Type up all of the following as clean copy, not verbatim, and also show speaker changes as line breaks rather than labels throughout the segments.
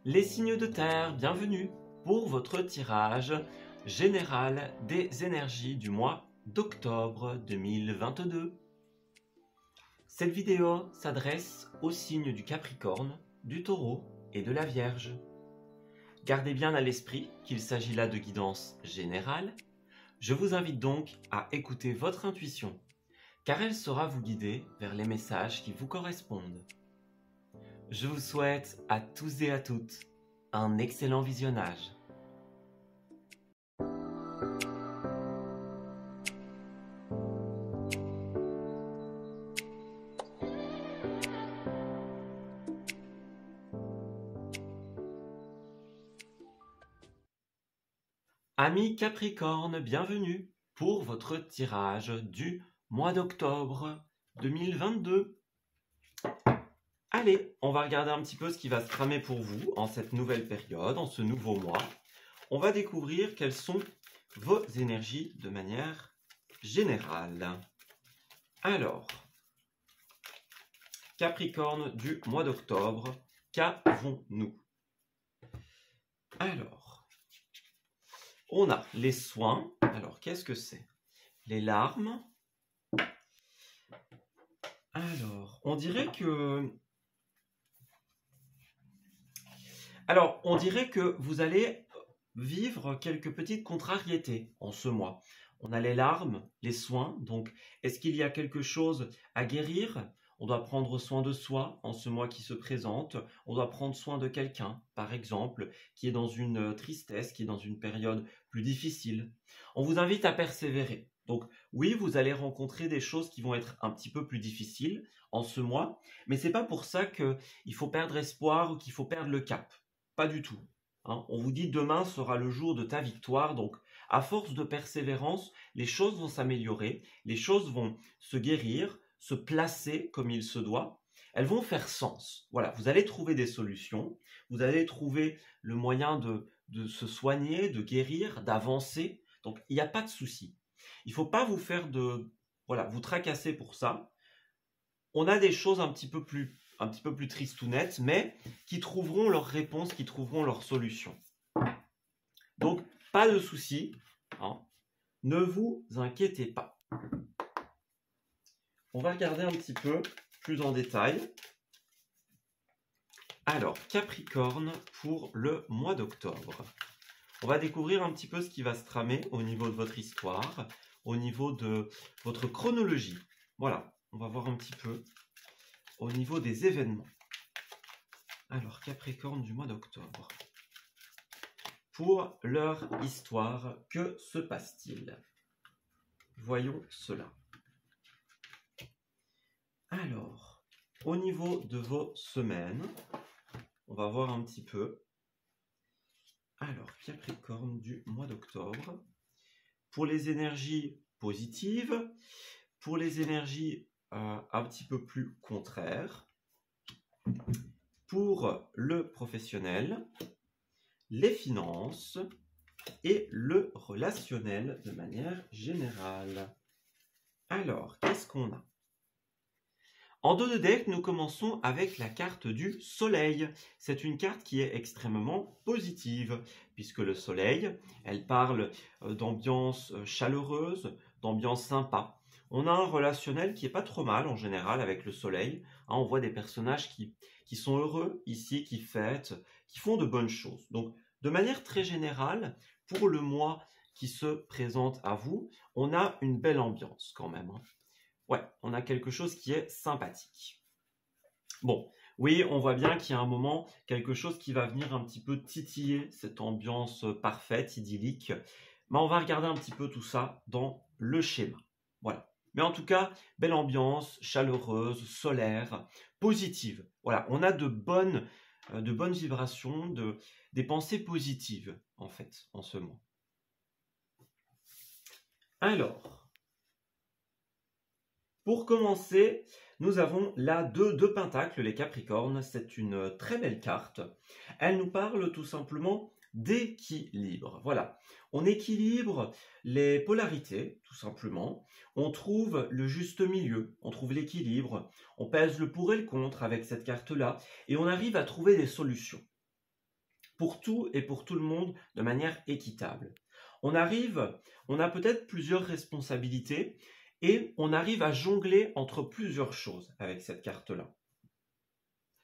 Les signes de terre, bienvenue pour votre tirage général des énergies du mois d'octobre 2022. Cette vidéo s'adresse aux signes du Capricorne, du Taureau et de la Vierge. Gardez bien à l'esprit qu'il s'agit là de guidance générale. Je vous invite donc à écouter votre intuition, car elle saura vous guider vers les messages qui vous correspondent. Je vous souhaite à tous et à toutes un excellent visionnage. Amis Capricorne, bienvenue pour votre tirage du mois d'octobre 2022. Allez, on va regarder un petit peu ce qui va se tramer pour vous en cette nouvelle période, en ce nouveau mois. On va découvrir quelles sont vos énergies de manière générale. Alors, Capricorne du mois d'octobre, qu'avons-nous? Alors, on a les soins. Alors, qu'est-ce que c'est? Les larmes. Alors, on dirait que vous allez vivre quelques petites contrariétés en ce mois. On a les larmes, les soins. Donc, est-ce qu'il y a quelque chose à guérir? On doit prendre soin de soi en ce mois qui se présente. On doit prendre soin de quelqu'un, par exemple, qui est dans une tristesse, qui est dans une période plus difficile. On vous invite à persévérer. Donc, oui, vous allez rencontrer des choses qui vont être un petit peu plus difficiles en ce mois, mais c'est pas pour ça qu'il faut perdre espoir ou qu'il faut perdre le cap. Pas du tout. Hein. On vous dit demain sera le jour de ta victoire, donc à force de persévérance, les choses vont s'améliorer, les choses vont se guérir, se placer comme il se doit, elles vont faire sens. Voilà, vous allez trouver des solutions, vous allez trouver le moyen de se soigner, de guérir, d'avancer, donc il n'y a pas de souci. Il ne faut pas vous faire vous tracasser pour ça. On a des choses un petit peu plus tristounettes, mais qui trouveront leur réponse, qui trouveront leur solution. Donc, pas de souci, hein. Ne vous inquiétez pas. On va regarder un petit peu plus en détail. Alors, Capricorne pour le mois d'octobre. On va découvrir un petit peu ce qui va se tramer au niveau de votre histoire, au niveau de votre chronologie. Voilà, on va voir un petit peu au niveau des événements. Alors, Capricorne du mois d'octobre. Pour leur histoire, que se passe-t-il? Voyons cela. Alors, au niveau de vos semaines, on va voir un petit peu. Alors, Capricorne du mois d'octobre. Pour les énergies positives, pour les énergies un petit peu plus contraires, pour le professionnel, les finances et le relationnel de manière générale. Alors, qu'est-ce qu'on a? En dos de deck, nous commençons avec la carte du soleil. C'est une carte qui est extrêmement positive, puisque le soleil, elle parle d'ambiance chaleureuse, d'ambiance sympa. On a un relationnel qui est pas trop mal en général avec le soleil. Hein, on voit des personnages qui sont heureux ici, qui fêtent, qui font de bonnes choses. Donc, de manière très générale, pour le mois qui se présente à vous, on a une belle ambiance quand même. Hein. Ouais, on a quelque chose qui est sympathique. Bon, oui, on voit bien qu'il y a un moment, quelque chose qui va venir un petit peu titiller cette ambiance parfaite, idyllique. Mais on va regarder un petit peu tout ça dans le schéma. Voilà. Mais en tout cas, belle ambiance, chaleureuse, solaire, positive. Voilà, on a de bonnes vibrations, des pensées positives, en fait, en ce mois. Alors, pour commencer, nous avons la 2 de Pentacle, les Capricornes. C'est une très belle carte. Elle nous parle tout simplement d'équilibre. Voilà, on équilibre les polarités, tout simplement. On trouve le juste milieu, on trouve l'équilibre. On pèse le pour et le contre avec cette carte-là. Et on arrive à trouver des solutions. pour tout et pour tout le monde de manière équitable. On a peut-être plusieurs responsabilités et on arrive à jongler entre plusieurs choses avec cette carte-là.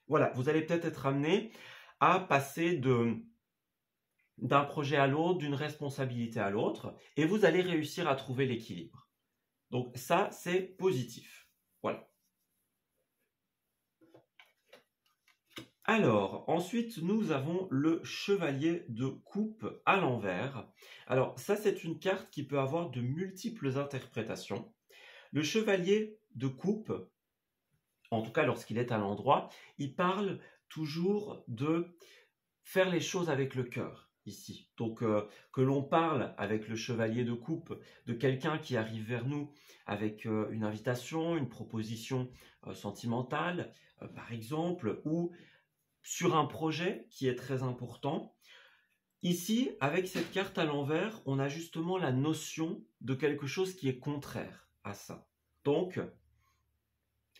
Voilà, vous allez peut-être être amené à passer d'un projet à l'autre, d'une responsabilité à l'autre, et vous allez réussir à trouver l'équilibre. Donc ça, c'est positif. Voilà. Alors, ensuite, nous avons le chevalier de coupe à l'envers. Alors, ça, c'est une carte qui peut avoir de multiples interprétations. Le chevalier de coupe, en tout cas lorsqu'il est à l'endroit, il parle toujours de faire les choses avec le cœur. Ici. Donc, que l'on parle avec le chevalier de coupe de quelqu'un qui arrive vers nous avec une invitation, une proposition sentimentale, par exemple, ou sur un projet qui est très important. Ici, avec cette carte à l'envers, on a justement la notion de quelque chose qui est contraire à ça. Donc,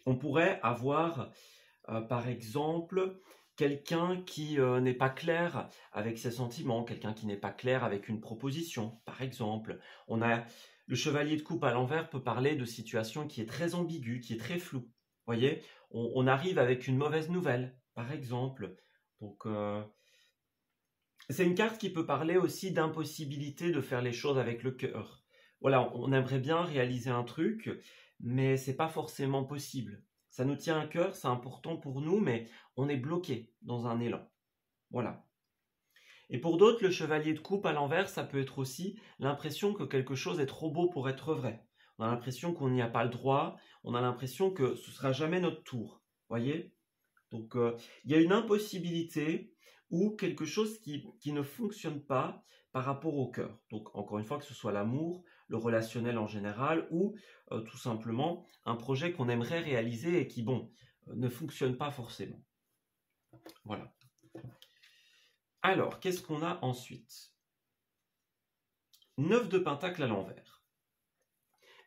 on pourrait avoir, par exemple, quelqu'un qui n'est pas clair avec ses sentiments, quelqu'un qui n'est pas clair avec une proposition, par exemple. Le chevalier de coupe à l'envers peut parler de situation qui est très ambiguë, qui est très floue. Vous voyez, on arrive avec une mauvaise nouvelle, par exemple. Donc, c'est une carte qui peut parler aussi d'impossibilité de faire les choses avec le cœur. Voilà, on aimerait bien réaliser un truc, mais c'est pas forcément possible. Ça nous tient à cœur, c'est important pour nous, mais on est bloqué dans un élan. Voilà. Et pour d'autres, le chevalier de coupe à l'envers, ça peut être aussi l'impression que quelque chose est trop beau pour être vrai. On a l'impression qu'on n'y a pas le droit, on a l'impression que ce sera jamais notre tour. Voyez ? Donc, il y a une impossibilité ou quelque chose qui ne fonctionne pas par rapport au cœur. Donc, encore une fois, que ce soit l'amour, le relationnel en général, ou tout simplement un projet qu'on aimerait réaliser et qui, ne fonctionne pas forcément. Voilà. Alors, qu'est-ce qu'on a ensuite? 9 de pentacle à l'envers.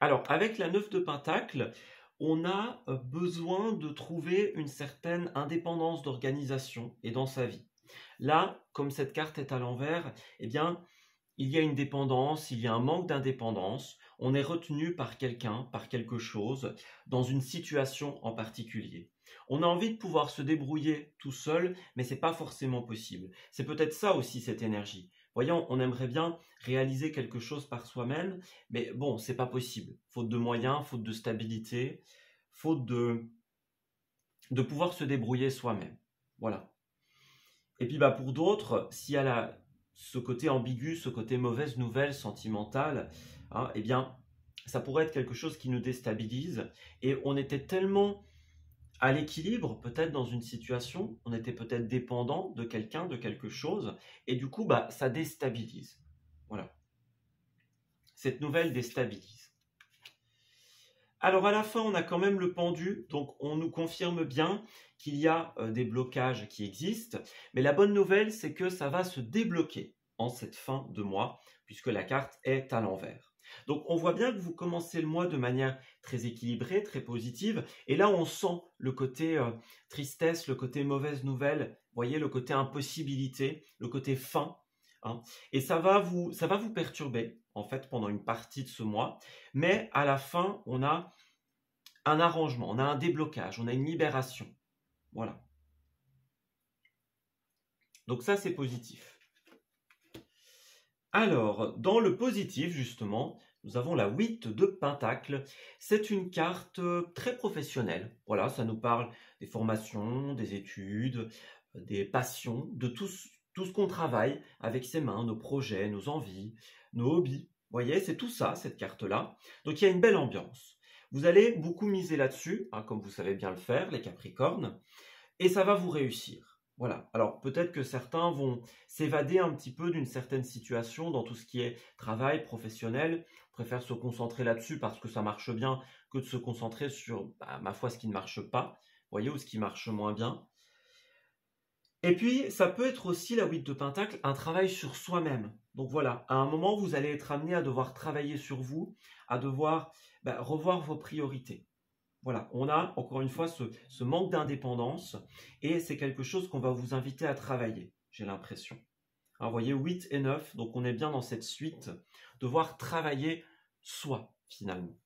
Alors, avec la 9 de pentacle, on a besoin de trouver une certaine indépendance d'organisation et dans sa vie. Là, comme cette carte est à l'envers, eh bien, il y a une dépendance, il y a un manque d'indépendance. On est retenu par quelqu'un, par quelque chose, dans une situation en particulier. On a envie de pouvoir se débrouiller tout seul, mais c'est pas forcément possible. C'est peut-être ça aussi cette énergie. Voyons, on aimerait bien réaliser quelque chose par soi-même, mais c'est pas possible. Faute de moyens, faute de stabilité, faute de pouvoir se débrouiller soi-même. Voilà. Et puis pour d'autres, s'il y a ce côté ambigu, ce côté mauvaise nouvelle, sentimentale, eh bien, ça pourrait être quelque chose qui nous déstabilise. Et on était tellement à l'équilibre, peut-être dans une situation, on était peut-être dépendant de quelqu'un, de quelque chose, et du coup, ça déstabilise. Voilà. Cette nouvelle déstabilise. Alors à la fin, on a quand même le pendu, donc on nous confirme bien qu'il y a des blocages qui existent, mais la bonne nouvelle, c'est que ça va se débloquer en cette fin de mois, puisque la carte est à l'envers. Donc on voit bien que vous commencez le mois de manière très équilibrée, très positive, et là on sent le côté tristesse, le côté mauvaise nouvelle, vous voyez, le côté impossibilité, le côté fin, et ça va vous perturber en fait pendant une partie de ce mois, mais à la fin on a un arrangement, on a un déblocage, on a une libération. Voilà. Donc ça c'est positif. Alors, dans le positif justement, nous avons la 8 de pentacle. C'est une carte très professionnelle. Voilà, ça nous parle des formations, des études, des passions, de tout ce qu'on travaille avec ses mains, nos projets, nos envies, nos hobbies. Vous voyez, c'est tout ça, cette carte-là. Donc il y a une belle ambiance. Vous allez beaucoup miser là-dessus, comme vous savez bien le faire, les Capricornes, et ça va vous réussir. Voilà. Alors peut-être que certains vont s'évader un petit peu d'une certaine situation dans tout ce qui est travail professionnel, préfèrent se concentrer là-dessus parce que ça marche bien que de se concentrer sur, ma foi, ce qui ne marche pas, voyez, ou ce qui marche moins bien. Et puis, ça peut être aussi, la 8 de pentacle, un travail sur soi-même. Donc voilà, à un moment, vous allez être amené à devoir travailler sur vous, à devoir revoir vos priorités. Voilà, on a encore une fois ce manque d'indépendance et c'est quelque chose qu'on va vous inviter à travailler, j'ai l'impression. Alors, vous voyez, 8 et 9, donc on est bien dans cette suite, devoir travailler soi, finalement.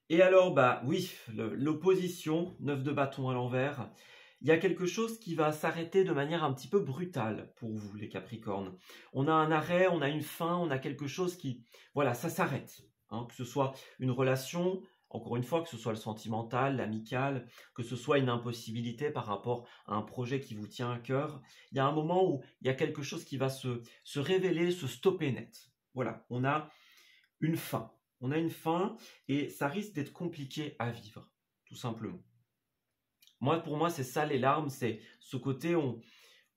Et alors, bah oui, l'opposition, 9 de bâton à l'envers, il y a quelque chose qui va s'arrêter de manière un petit peu brutale pour vous, les Capricornes. On a un arrêt, on a une fin, on a quelque chose qui... Voilà, ça s'arrête. Hein, que ce soit une relation, encore une fois, que ce soit le sentimental, l'amical, que ce soit une impossibilité par rapport à un projet qui vous tient à cœur. Il y a un moment où il y a quelque chose qui va se révéler, se stopper net. Voilà, on a une fin. On a une fin et ça risque d'être compliqué à vivre, tout simplement. Pour moi, c'est ça les larmes, c'est ce côté où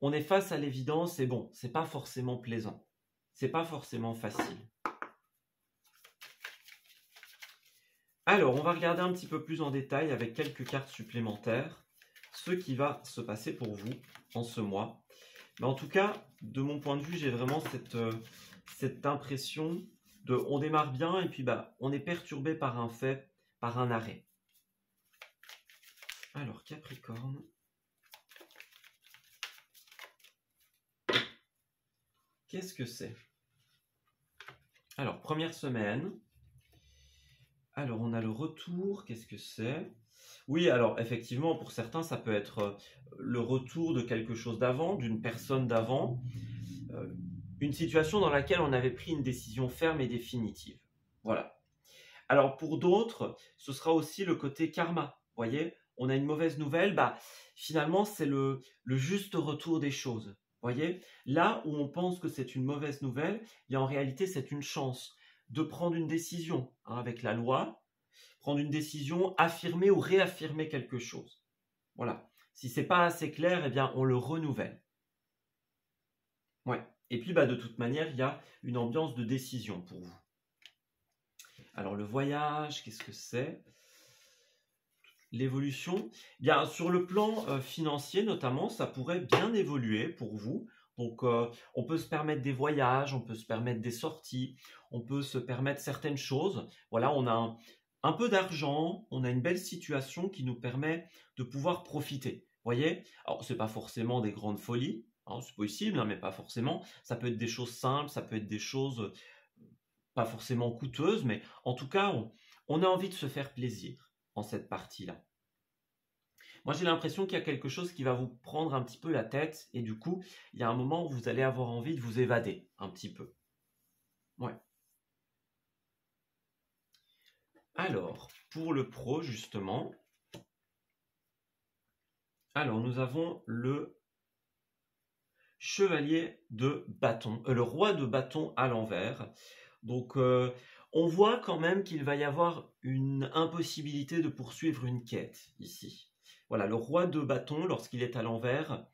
on est face à l'évidence et bon, c'est pas forcément plaisant. C'est pas forcément facile. Alors, on va regarder un petit peu plus en détail avec quelques cartes supplémentaires ce qui va se passer pour vous en ce mois. Mais en tout cas, de mon point de vue, j'ai vraiment cette impression de on démarre bien et puis bah, on est perturbé par un fait, par un arrêt. Alors, Capricorne. Qu'est-ce que c'est? Alors, première semaine. Alors, on a le retour. Qu'est-ce que c'est? Oui, alors, effectivement, pour certains, ça peut être le retour de quelque chose d'avant, d'une personne d'avant. Une situation dans laquelle on avait pris une décision ferme et définitive. Voilà. Alors, pour d'autres, ce sera aussi le côté karma. Vous voyez, on a une mauvaise nouvelle, bah, finalement, c'est le juste retour des choses. Voyez, là où on pense que c'est une mauvaise nouvelle, en réalité, c'est une chance de prendre une décision avec la loi, prendre une décision, affirmer ou réaffirmer quelque chose. Voilà. Si c'est pas assez clair, eh bien, on le renouvelle. Ouais. Et puis, bah, de toute manière, il y a une ambiance de décision pour vous. Alors, le voyage, qu'est-ce que c'est? L'évolution, bien sur le plan financier notamment, ça pourrait bien évoluer pour vous. Donc, on peut se permettre des voyages, on peut se permettre des sorties, on peut se permettre certaines choses. Voilà, on a un peu d'argent, on a une belle situation qui nous permet de pouvoir profiter. Vous voyez? Alors, c'est pas forcément des grandes folies, hein, c'est possible, hein, mais pas forcément. Ça peut être des choses simples, ça peut être des choses pas forcément coûteuses, mais en tout cas, on a envie de se faire plaisir en cette partie-là. Moi, j'ai l'impression qu'il y a quelque chose qui va vous prendre un petit peu la tête et du coup, il y a un moment où vous allez avoir envie de vous évader un petit peu. Ouais. Alors, pour le pro, justement, alors nous avons le chevalier de bâton, le roi de bâton à l'envers. Donc, on voit quand même qu'il va y avoir une impossibilité de poursuivre une quête ici. Voilà, le roi de bâton, lorsqu'il est à l'envers,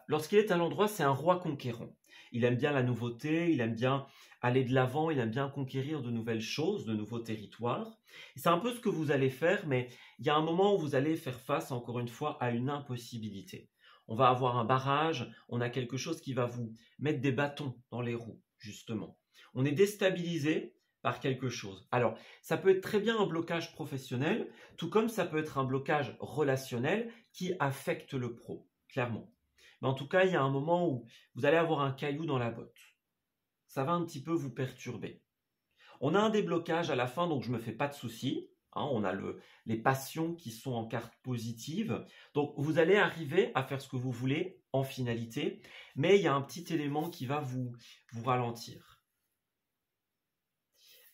lorsqu'il est à l'endroit, c'est un roi conquérant. Il aime bien la nouveauté, il aime bien aller de l'avant, il aime bien conquérir de nouvelles choses, de nouveaux territoires. C'est un peu ce que vous allez faire, mais il y a un moment où vous allez faire face, encore une fois, à une impossibilité. On va avoir un barrage, on a quelque chose qui va vous mettre des bâtons dans les roues, justement. On est déstabilisé par quelque chose. Alors, ça peut être très bien un blocage professionnel, tout comme ça peut être un blocage relationnel qui affecte le pro, clairement. Mais en tout cas, il y a un moment où vous allez avoir un caillou dans la botte. Ça va un petit peu vous perturber. On a un déblocage à la fin, donc je ne me fais pas de soucis. On a les passions qui sont en carte positive. Donc, vous allez arriver à faire ce que vous voulez en finalité, mais il y a un petit élément qui va vous ralentir.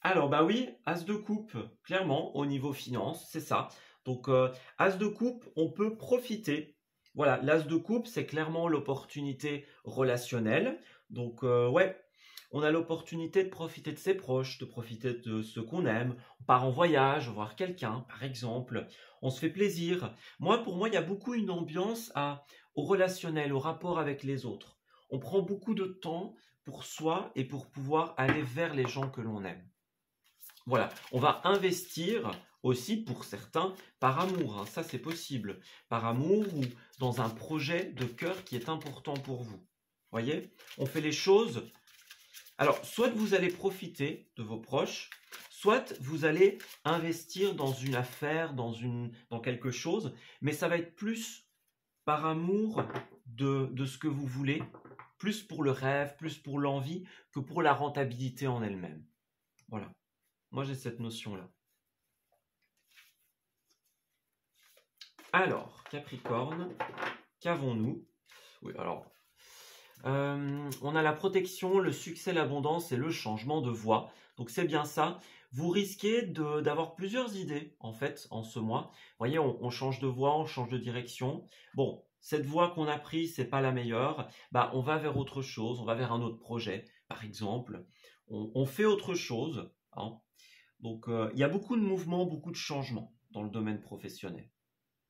Alors, bah oui, As de coupe, clairement, au niveau finance, c'est ça. Donc, As de coupe, on peut profiter. Voilà, l'As de coupe, c'est clairement l'opportunité relationnelle. Donc, ouais, on a l'opportunité de profiter de ses proches, de profiter de ceux qu'on aime. On part en voyage, voir quelqu'un, par exemple. On se fait plaisir. Pour moi, il y a beaucoup une ambiance au relationnel, au rapport avec les autres. On prend beaucoup de temps pour soi et pour pouvoir aller vers les gens que l'on aime. Voilà, on va investir aussi pour certains par amour, ça c'est possible, par amour ou dans un projet de cœur qui est important pour vous. Voyez, on fait les choses. Alors, soit vous allez profiter de vos proches, soit vous allez investir dans une affaire, dans quelque chose, mais ça va être plus par amour de ce que vous voulez, plus pour le rêve, plus pour l'envie que pour la rentabilité en elle-même. Voilà. Moi, j'ai cette notion-là. Alors, Capricorne, qu'avons-nous? Oui, alors, on a la protection, le succès, l'abondance et le changement de voie. Donc, c'est bien ça. Vous risquez d'avoir plusieurs idées, en fait, en ce mois. Vous voyez, on change de voie, on change de direction. Bon, cette voie qu'on a prise, c'est pas la meilleure. Bah, on va vers autre chose, on va vers un autre projet, par exemple. On fait autre chose, hein. Donc, il y a beaucoup de mouvements, beaucoup de changements dans le domaine professionnel.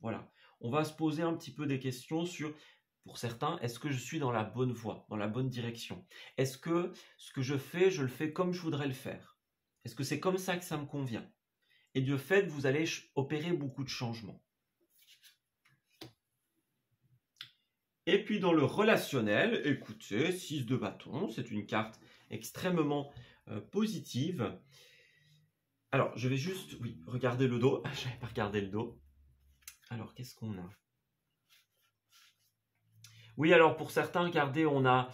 Voilà. On va se poser un petit peu des questions sur, pour certains, est-ce que je suis dans la bonne voie, dans la bonne direction? Est-ce que ce que je le fais comme je voudrais le faire? Est-ce que c'est comme ça que ça me convient? Et de fait, vous allez opérer beaucoup de changements. Et puis dans le relationnel, écoutez, 6 de bâton, c'est une carte extrêmement positive. Alors, je vais juste, oui, regarder le dos. Je n'avais pas regardé le dos. Alors, qu'est-ce qu'on a? Oui, alors pour certains, regardez, on a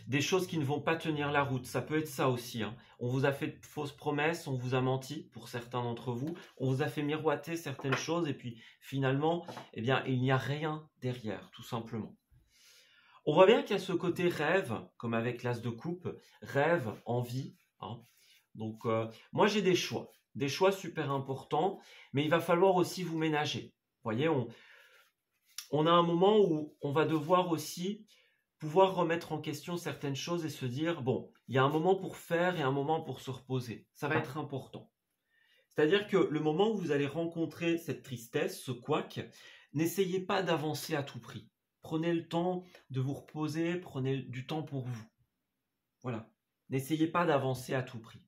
des choses qui ne vont pas tenir la route. Ça peut être ça aussi, hein. On vous a fait de fausses promesses, on vous a menti pour certains d'entre vous. On vous a fait miroiter certaines choses et puis finalement, eh bien, il n'y a rien derrière, tout simplement. On voit bien qu'il y a ce côté rêve, comme avec l'as de coupe, rêve, envie, hein. Donc, moi, j'ai des choix super importants, mais il va falloir aussi vous ménager. Vous voyez, on a un moment où on va devoir aussi pouvoir remettre en question certaines choses et se dire, bon, il y a un moment pour faire et un moment pour se reposer. Ça va être important. C'est-à-dire que le moment où vous allez rencontrer cette tristesse, ce couac, n'essayez pas d'avancer à tout prix. Prenez le temps de vous reposer, prenez du temps pour vous. Voilà. N'essayez pas d'avancer à tout prix.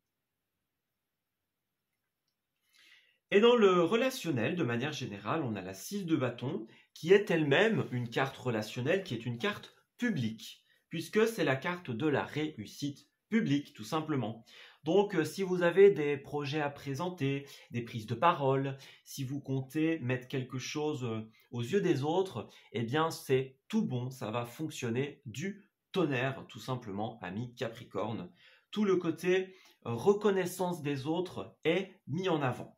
Et dans le relationnel, de manière générale, on a la 6 de bâton, qui est elle-même une carte relationnelle, qui est une carte publique, puisque c'est la carte de la réussite publique, tout simplement. Donc, si vous avez des projets à présenter, des prises de parole, si vous comptez mettre quelque chose aux yeux des autres, eh bien, c'est tout bon, ça va fonctionner du tonnerre, tout simplement, ami Capricorne. Tout le côté reconnaissance des autres est mis en avant.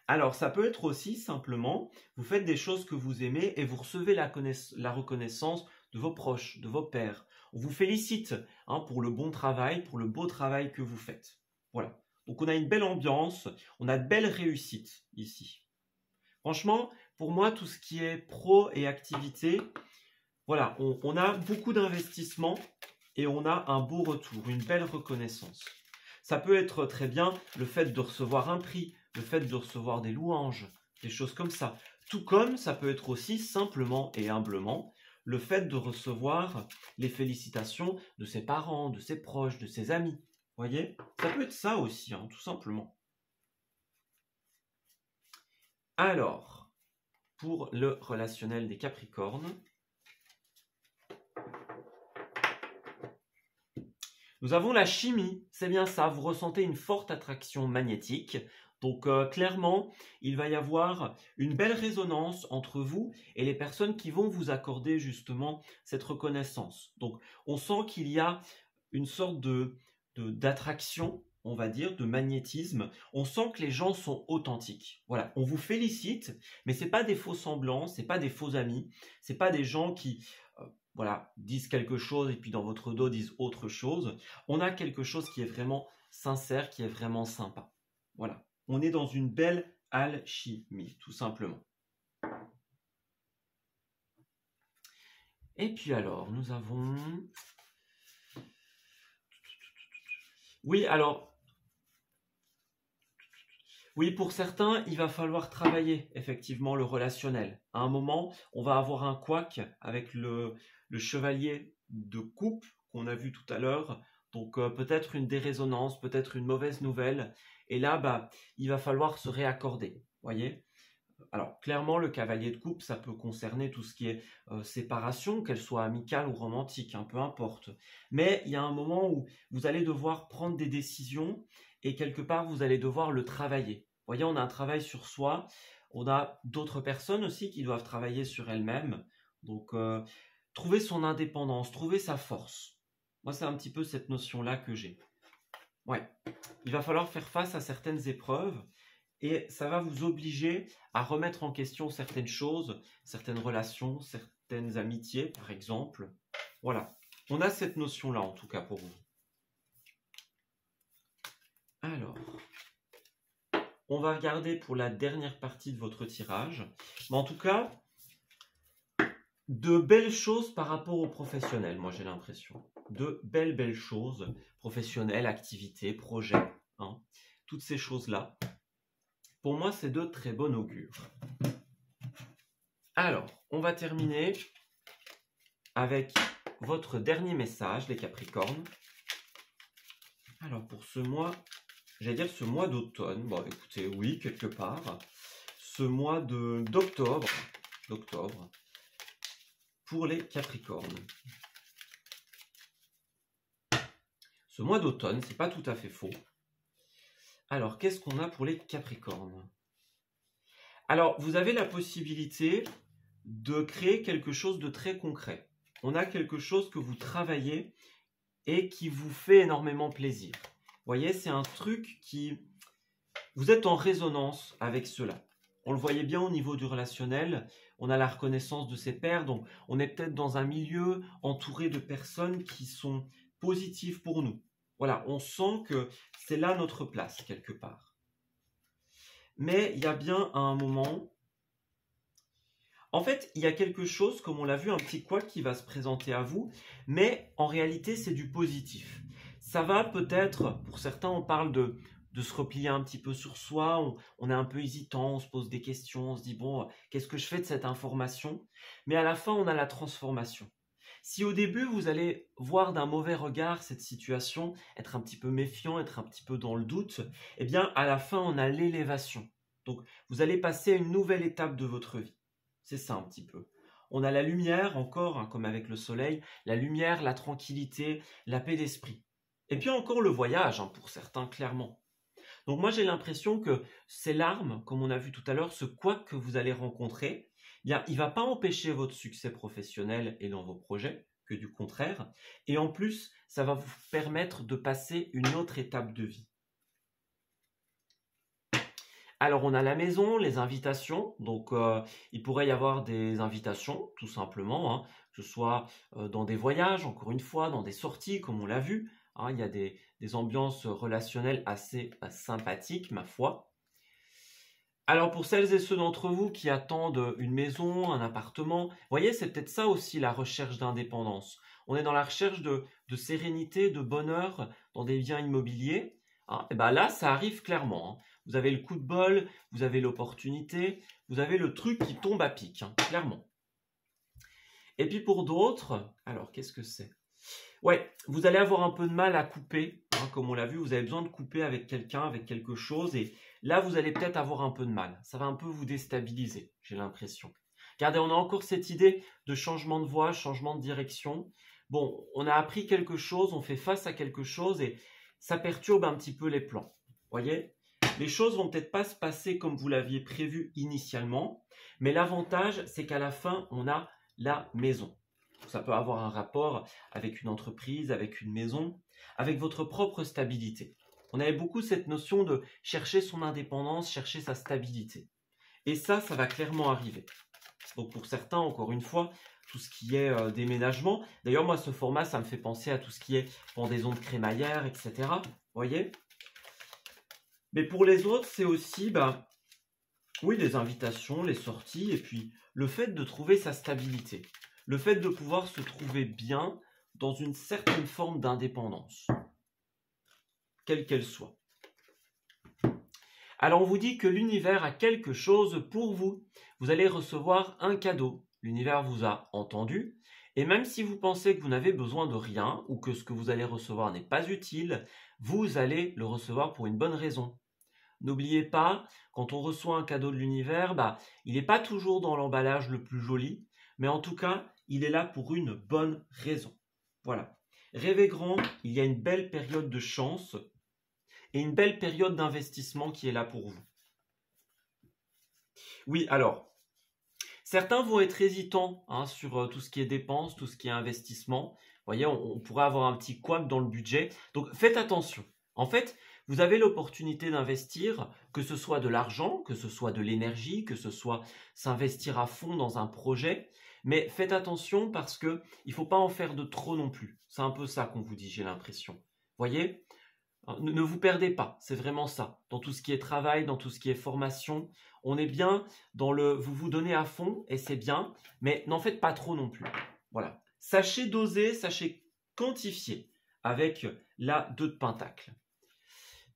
Alors, ça peut être aussi simplement, vous faites des choses que vous aimez et vous recevez la reconnaissance de vos proches, de vos pairs. On vous félicite pour le bon travail, pour le beau travail que vous faites. Voilà. Donc, on a une belle ambiance, on a de belles réussites ici. Franchement, pour moi, tout ce qui est pro et activité, voilà, on a beaucoup d'investissements et on a un beau retour, une belle reconnaissance. Ça peut être très bien le fait de recevoir un prix, le fait de recevoir des louanges, des choses comme ça. Tout comme ça peut être aussi simplement et humblement le fait de recevoir les félicitations de ses parents, de ses proches, de ses amis. Vous voyez? Ça peut être ça aussi, tout simplement. Alors, pour le relationnel des Capricornes, nous avons la chimie, c'est bien ça, vous ressentez une forte attraction magnétique. Donc clairement, il va y avoir une belle résonance entre vous et les personnes qui vont vous accorder justement cette reconnaissance. Donc on sent qu'il y a une sorte d'attraction, on va dire, de magnétisme. On sent que les gens sont authentiques. Voilà, on vous félicite, mais c'est pas des faux semblants, c'est pas des faux amis, c'est pas des gens qui voilà, disent quelque chose et puis dans votre dos disent autre chose. On a quelque chose qui est vraiment sincère, qui est vraiment sympa. Voilà, on est dans une belle alchimie, tout simplement. Et puis alors, nous avons... Oui, alors... Oui, pour certains, il va falloir travailler effectivement le relationnel. À un moment, on va avoir un couac avec le chevalier de coupe qu'on a vu tout à l'heure. Donc peut-être une dérésonance, peut-être une mauvaise nouvelle. Et là, il va falloir se réaccorder. Voyez? Alors clairement, le cavalier de coupe, ça peut concerner tout ce qui est séparation, qu'elle soit amicale ou romantique, peu importe. Mais il y a un moment où vous allez devoir prendre des décisions et quelque part, vous allez devoir le travailler. Vous voyez, on a un travail sur soi, On a d'autres personnes aussi qui doivent travailler sur elles-mêmes. Donc, trouver son indépendance, trouver sa force. Moi, c'est un petit peu cette notion-là que j'ai. Ouais, il va falloir faire face à certaines épreuves et ça va vous obliger à remettre en question certaines choses, certaines relations, certaines amitiés, par exemple. Voilà, on a cette notion-là en tout cas pour vous. Alors, on va regarder pour la dernière partie de votre tirage. Mais en tout cas, de belles choses par rapport aux professionnels, moi j'ai l'impression. De belles choses, professionnelles, activités, projets, hein, toutes ces choses-là. Pour moi, c'est de très bon augure. Alors, on va terminer avec votre dernier message, les Capricornes. Alors, pour ce mois, j'allais dire ce mois d'automne. Bon, écoutez, oui, quelque part. Ce mois d'octobre, pour les Capricornes. Ce mois d'automne, c'est pas tout à fait faux. Alors, qu'est-ce qu'on a pour les Capricornes? Alors, vous avez la possibilité de créer quelque chose de très concret. On a quelque chose que vous travaillez et qui vous fait énormément plaisir. Vous voyez, c'est un truc qui... Vous êtes en résonance avec cela. On le voyait bien au niveau du relationnel. On a la reconnaissance de ses pairs. Donc, on est peut-être dans un milieu entouré de personnes qui sont positives pour nous. Voilà, on sent que c'est là notre place, quelque part. Mais il y a bien un moment... En fait, il y a quelque chose, comme on l'a vu, un petit couac qui va se présenter à vous, mais en réalité, c'est du positif. Ça va peut-être, pour certains, on parle de se replier un petit peu sur soi, on est un peu hésitant, on se pose des questions, on se dit, bon, qu'est-ce que je fais de cette information? Mais à la fin, on a la transformation. Si au début, vous allez voir d'un mauvais regard cette situation, être un petit peu méfiant, être un petit peu dans le doute, eh bien, à la fin, on a l'élévation. Donc, vous allez passer à une nouvelle étape de votre vie. C'est ça un petit peu. On a la lumière encore, hein, comme avec le soleil, la lumière, la tranquillité, la paix d'esprit. Et puis encore le voyage, hein, pour certains, clairement. Donc moi, j'ai l'impression que ces larmes, comme on a vu tout à l'heure, ce couac que vous allez rencontrer, il ne va pas empêcher votre succès professionnel et dans vos projets, que du contraire. Et en plus, ça va vous permettre de passer une autre étape de vie. Alors, on a la maison, les invitations. Donc, il pourrait y avoir des invitations, tout simplement, hein, que ce soit dans des voyages, encore une fois, dans des sorties, comme on l'a vu. Hein, il y a des ambiances relationnelles assez sympathiques, ma foi. Alors, pour celles et ceux d'entre vous qui attendent une maison, un appartement, vous voyez, c'est peut-être ça aussi la recherche d'indépendance. On est dans la recherche de sérénité, de bonheur dans des biens immobiliers. Hein, et ben là, ça arrive clairement. Hein. Vous avez le coup de bol, vous avez l'opportunité, vous avez le truc qui tombe à pic, hein, clairement. Et puis pour d'autres, alors qu'est-ce que c'est? Ouais, vous allez avoir un peu de mal à couper, hein, comme on l'a vu, vous avez besoin de couper avec quelqu'un, avec quelque chose, et là vous allez peut-être avoir un peu de mal. Ça va un peu vous déstabiliser, j'ai l'impression. Regardez, on a encore cette idée de changement de voie, changement de direction. Bon, on a appris quelque chose, on fait face à quelque chose, et ça perturbe un petit peu les plans. Vous voyez? Les choses vont peut-être pas se passer comme vous l'aviez prévu initialement, mais l'avantage, c'est qu'à la fin, on a la maison. Ça peut avoir un rapport avec une entreprise, avec une maison, avec votre propre stabilité. On avait beaucoup cette notion de chercher son indépendance, chercher sa stabilité. Et ça va clairement arriver. Donc pour certains, encore une fois, tout ce qui est déménagement. D'ailleurs, moi, ce format, ça me fait penser à tout ce qui est pendaison de crémaillère, etc. Vous voyez? Mais pour les autres, c'est aussi, oui, les invitations, les sorties, et puis le fait de trouver sa stabilité. Le fait de pouvoir se trouver bien dans une certaine forme d'indépendance, quelle qu'elle soit. Alors, on vous dit que l'univers a quelque chose pour vous. Vous allez recevoir un cadeau. L'univers vous a entendu. Et même si vous pensez que vous n'avez besoin de rien ou que ce que vous allez recevoir n'est pas utile, vous allez le recevoir pour une bonne raison. N'oubliez pas, quand on reçoit un cadeau de l'univers, il n'est pas toujours dans l'emballage le plus joli, mais en tout cas, il est là pour une bonne raison. Voilà. Rêvez grand, il y a une belle période de chance et une belle période d'investissement qui est là pour vous. Oui, alors, certains vont être hésitants hein, sur tout ce qui est dépenses, tout ce qui est investissement. Vous voyez, on pourrait avoir un petit couac dans le budget. Donc faites attention. En fait, vous avez l'opportunité d'investir, que ce soit de l'argent, que ce soit de l'énergie, que ce soit s'investir à fond dans un projet. Mais faites attention parce que il faut pas en faire de trop non plus. C'est un peu ça qu'on vous dit, j'ai l'impression. Voyez? Ne vous perdez pas, c'est vraiment ça. Dans tout ce qui est travail, dans tout ce qui est formation, on est bien dans le vous vous donnez à fond et c'est bien, mais n'en faites pas trop non plus. Voilà. Sachez doser, sachez quantifier avec la 2 de pentacle.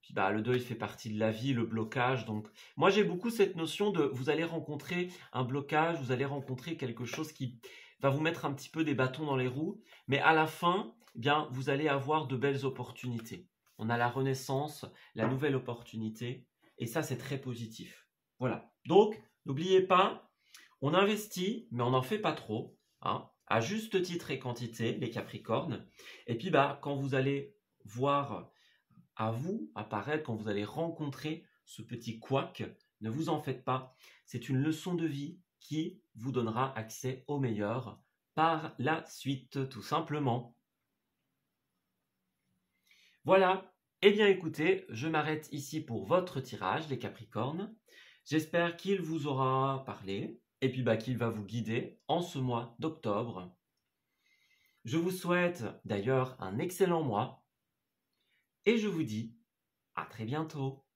Puis bah, le 2, il fait partie de la vie, le blocage. Donc, moi, j'ai beaucoup cette notion de vous allez rencontrer un blocage, vous allez rencontrer quelque chose qui va vous mettre un petit peu des bâtons dans les roues, mais à la fin, eh bien, vous allez avoir de belles opportunités. On a la renaissance, la nouvelle opportunité, et ça, c'est très positif. Voilà. Donc, n'oubliez pas, on investit, mais on n'en fait pas trop, hein, à juste titre et quantité, les Capricornes. Et puis, bah, quand vous allez voir à vous apparaître, quand vous allez rencontrer ce petit couac, ne vous en faites pas. C'est une leçon de vie qui vous donnera accès au meilleur par la suite, tout simplement. Voilà. Eh bien écoutez, je m'arrête ici pour votre tirage, les Capricornes. J'espère qu'il vous aura parlé et puis qu'il va vous guider en ce mois d'octobre. Je vous souhaite d'ailleurs un excellent mois et je vous dis à très bientôt.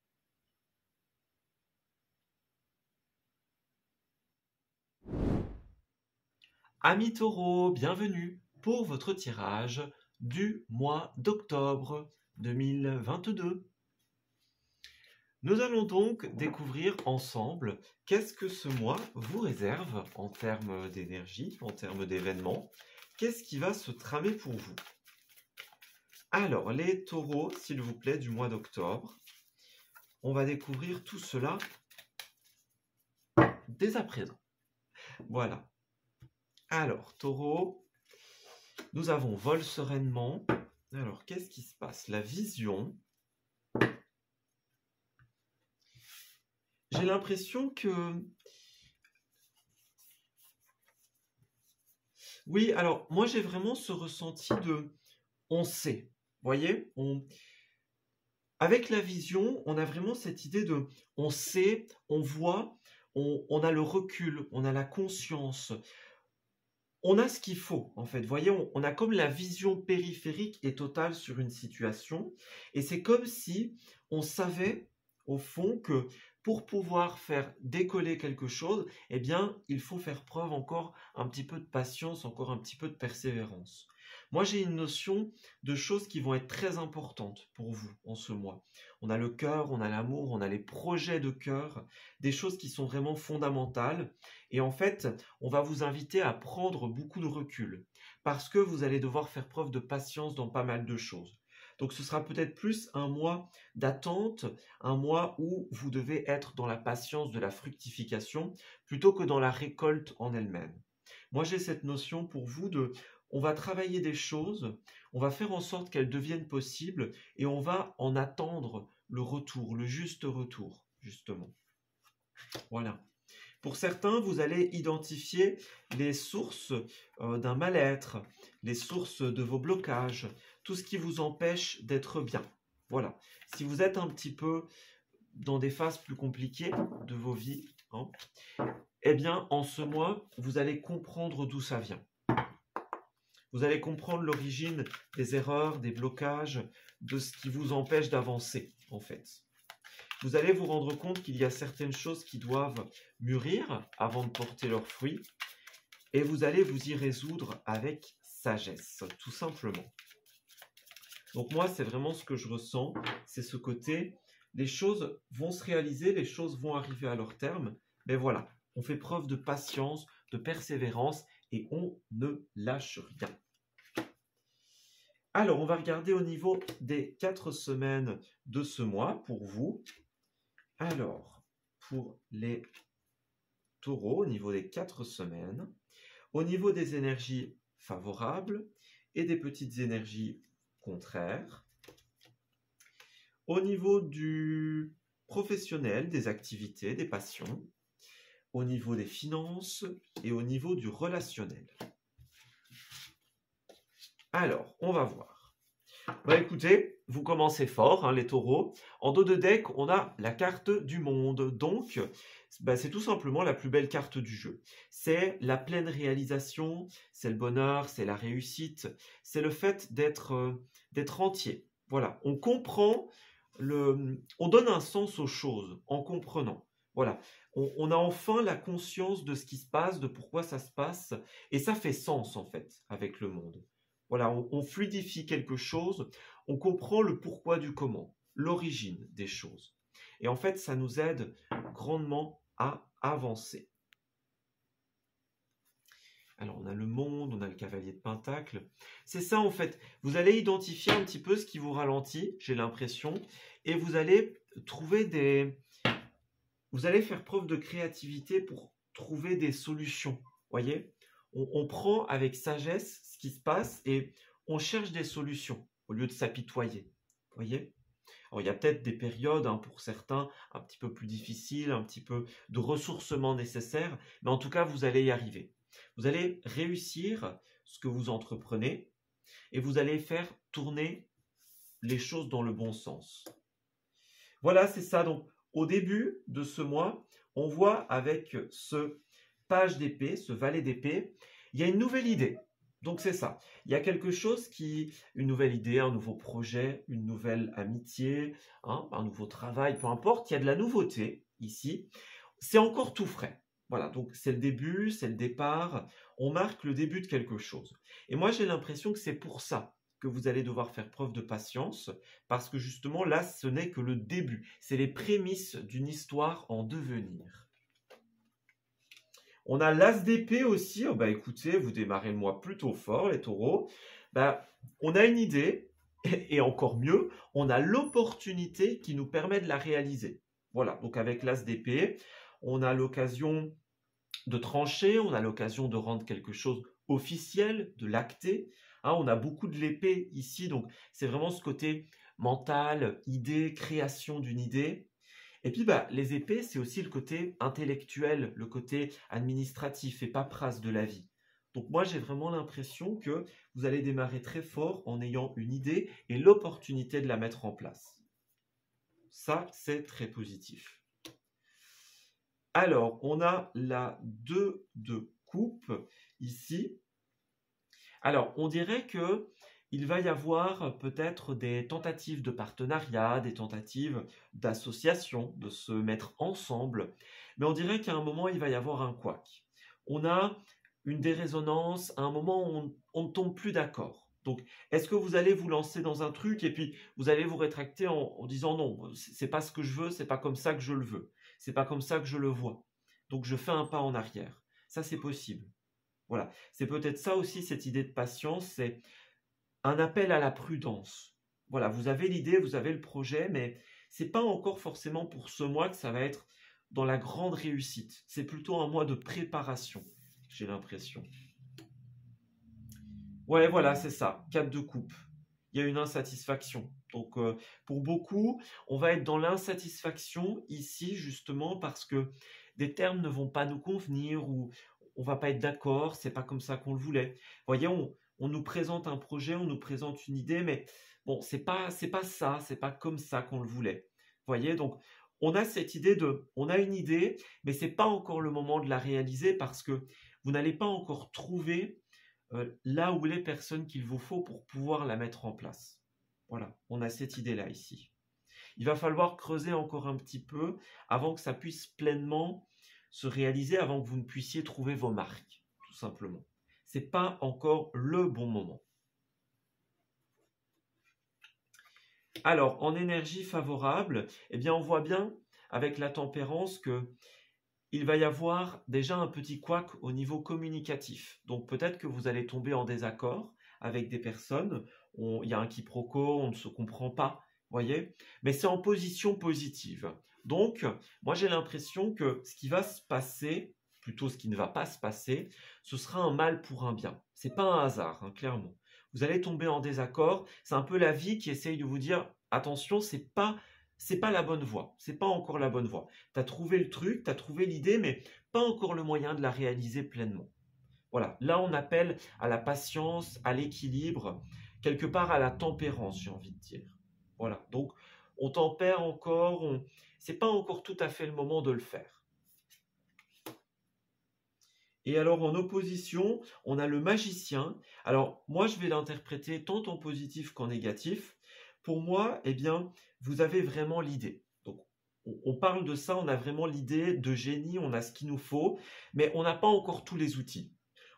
Amis taureaux, bienvenue pour votre tirage du mois d'octobre 2022. Nous allons donc découvrir ensemble qu'est-ce que ce mois vous réserve en termes d'énergie, en termes d'événements. Qu'est-ce qui va se tramer pour vous? Alors, les taureaux, s'il vous plaît, du mois d'octobre, on va découvrir tout cela dès à présent. Voilà. Alors, taureau, nous avons vol sereinement. Alors, qu'est-ce qui se passe? La vision. J'ai l'impression que... Oui, alors, moi, j'ai vraiment ce ressenti de... On sait, voyez, avec la vision, on a vraiment cette idée de... On sait, on voit, on a le recul, on a la conscience. On a ce qu'il faut, en fait. Vous voyez, on a comme la vision périphérique et totale sur une situation. Et c'est comme si on savait, au fond, que pour pouvoir faire décoller quelque chose, eh bien, il faut faire preuve encore un petit peu de patience, encore un petit peu de persévérance. Moi, j'ai une notion de choses qui vont être très importantes pour vous en ce mois. On a le cœur, on a l'amour, on a les projets de cœur, des choses qui sont vraiment fondamentales. Et en fait, on va vous inviter à prendre beaucoup de recul parce que vous allez devoir faire preuve de patience dans pas mal de choses. Donc ce sera peut-être plus un mois d'attente, un mois où vous devez être dans la patience de la fructification plutôt que dans la récolte en elle-même. Moi j'ai cette notion pour vous de on va travailler des choses, on va faire en sorte qu'elles deviennent possibles et on va en attendre le retour, le juste retour, justement. Voilà. Pour certains, vous allez identifier les sources d'un mal-être, les sources de vos blocages, tout ce qui vous empêche d'être bien. Voilà. Si vous êtes un petit peu dans des phases plus compliquées de vos vies, hein, eh bien, en ce mois, vous allez comprendre d'où ça vient. Vous allez comprendre l'origine des erreurs, des blocages, de ce qui vous empêche d'avancer, en fait. Vous allez vous rendre compte qu'il y a certaines choses qui doivent mûrir avant de porter leurs fruits et vous allez vous y résoudre avec sagesse, tout simplement. Donc moi, c'est vraiment ce que je ressens, c'est ce côté, les choses vont se réaliser, les choses vont arriver à leur terme, mais voilà, on fait preuve de patience, de persévérance et on ne lâche rien. Alors, on va regarder au niveau des 4 semaines de ce mois pour vous. Alors, pour les taureaux, au niveau des 4 semaines, au niveau des énergies favorables et des petites énergies contraires, au niveau du professionnel, des activités, des passions, au niveau des finances et au niveau du relationnel. Alors, on va voir. Bah écoutez, vous commencez fort, hein, les taureaux. En dos de deck, on a la carte du monde. Donc, bah, c'est tout simplement la plus belle carte du jeu. C'est la pleine réalisation, c'est le bonheur, c'est la réussite, c'est le fait d'être entier. Voilà, on comprend, on donne un sens aux choses en comprenant. Voilà, on a enfin la conscience de ce qui se passe, de pourquoi ça se passe, et ça fait sens en fait avec le monde. Voilà, on fluidifie quelque chose, on comprend le pourquoi du comment, l'origine des choses. Et en fait, ça nous aide grandement à avancer. Alors, on a le monde, on a le cavalier de Pentacle. C'est ça, en fait. Vous allez identifier un petit peu ce qui vous ralentit, j'ai l'impression, et vous allez trouver Vous allez faire preuve de créativité pour trouver des solutions. Voyez, on prend avec sagesse ce qui se passe et on cherche des solutions au lieu de s'apitoyer. Voyez. Alors, il y a peut-être des périodes pour certains un petit peu plus difficiles, un petit peu de ressourcement nécessaire, mais en tout cas, vous allez y arriver. Vous allez réussir ce que vous entreprenez et vous allez faire tourner les choses dans le bon sens. Voilà, c'est ça. Donc, au début de ce mois, on voit avec ce page d'épée, ce valet d'épée, il y a une nouvelle idée. Donc, c'est ça. Il y a quelque chose une nouvelle idée, un nouveau projet, une nouvelle amitié, un nouveau travail, peu importe. Il y a de la nouveauté ici. C'est encore tout frais. Voilà, donc c'est le début, c'est le départ. On marque le début de quelque chose. Et moi, j'ai l'impression que c'est pour ça que vous allez devoir faire preuve de patience, parce que justement, là, ce n'est que le début. C'est les prémices d'une histoire en devenir. On a l'as d'épée aussi. Oh, bah, écoutez, vous démarrez le mois plutôt fort, les taureaux. Bah, on a une idée, et encore mieux, on a l'opportunité qui nous permet de la réaliser. Voilà, donc avec l'as d'épée, on a l'occasion de trancher, on a l'occasion de rendre quelque chose officiel, de l'acter. On a beaucoup de l'épée ici, donc c'est vraiment ce côté mental, idée, création d'une idée. Et puis les épées, c'est aussi le côté intellectuel, le côté administratif et paperasse de la vie. Donc moi, j'ai vraiment l'impression que vous allez démarrer très fort en ayant une idée et l'opportunité de la mettre en place. Ça, c'est très positif. Alors, on a la 2 de coupe ici. Alors, on dirait que il va y avoir peut-être des tentatives de partenariat, des tentatives d'association, de se mettre ensemble. Mais on dirait qu'à un moment, il va y avoir un couac. On a une dérésonance, à un moment où on ne tombe plus d'accord. Donc, est-ce que vous allez vous lancer dans un truc et puis vous allez vous rétracter en disant non, c'est pas ce que je veux, c'est pas comme ça que je le veux, c'est pas comme ça que je le vois. Donc, je fais un pas en arrière. Ça, c'est possible. Voilà. C'est peut-être ça aussi, cette idée de patience, c'est un appel à la prudence. Voilà, vous avez l'idée, vous avez le projet, mais c'est pas encore forcément pour ce mois que ça va être dans la grande réussite. C'est plutôt un mois de préparation, j'ai l'impression. Ouais, voilà, c'est ça. 4 de coupe. Il y a une insatisfaction. Donc, pour beaucoup, on va être dans l'insatisfaction ici, justement, parce que des termes ne vont pas nous convenir ou on va pas être d'accord, c'est pas comme ça qu'on le voulait. Vous voyez, on nous présente un projet, on nous présente une idée, mais bon, c'est pas ça, c'est pas comme ça qu'on le voulait. Vous voyez, donc on a cette idée on a une idée, mais c'est pas encore le moment de la réaliser parce que vous n'allez pas encore trouver là où les personnes qu'il vous faut pour pouvoir la mettre en place. Voilà, on a cette idée-là ici. Il va falloir creuser encore un petit peu avant que ça puisse pleinement se réaliser, avant que vous ne puissiez trouver vos marques, tout simplement. Ce n'est pas encore le bon moment. Alors, en énergie favorable, eh bien, on voit bien avec la tempérance que il va y avoir déjà un petit couac au niveau communicatif. Donc peut-être que vous allez tomber en désaccord avec des personnes, il y a un quiproquo, on ne se comprend pas, voyez, mais c'est en position positive. Donc, moi j'ai l'impression que ce qui va se passer, plutôt ce qui ne va pas se passer, ce sera un mal pour un bien. C'est pas un hasard, clairement. Vous allez tomber en désaccord, c'est un peu la vie qui essaye de vous dire, attention, c'est pas la bonne voie, c'est pas encore la bonne voie. Tu as trouvé le truc, tu as trouvé l'idée, mais pas encore le moyen de la réaliser pleinement. Voilà, là on appelle à la patience, à l'équilibre, quelque part à la tempérance, j'ai envie de dire. Voilà, donc on tempère encore, c'est pas encore tout à fait le moment de le faire. Et alors en opposition, on a le magicien. Alors moi je vais l'interpréter tant en positif qu'en négatif. Pour moi, eh bien, vous avez vraiment l'idée. Donc on parle de ça, on a vraiment l'idée de génie, on a ce qu'il nous faut, mais on n'a pas encore tous les outils.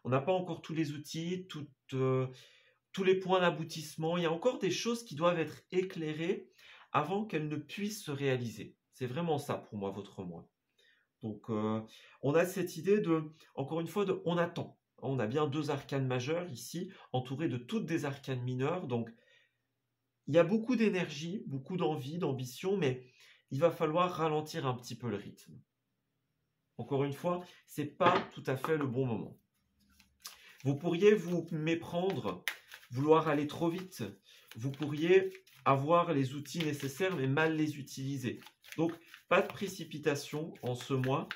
On n'a pas encore tous les outils, tous les points d'aboutissement. Il y a encore des choses qui doivent être éclairées avant qu'elles ne puissent se réaliser. C'est vraiment ça pour moi, votre moi. Donc, on a cette idée encore une fois, on attend. On a bien 2 arcanes majeures ici, entourées de toutes des arcanes mineures. Donc, il y a beaucoup d'énergie, beaucoup d'envie, d'ambition, mais il va falloir ralentir un petit peu le rythme. Encore une fois, ce n'est pas tout à fait le bon moment. Vous pourriez vous méprendre, vouloir aller trop vite. Vous pourriez avoir les outils nécessaires, mais mal les utiliser. Donc, pas de précipitation en ce mois.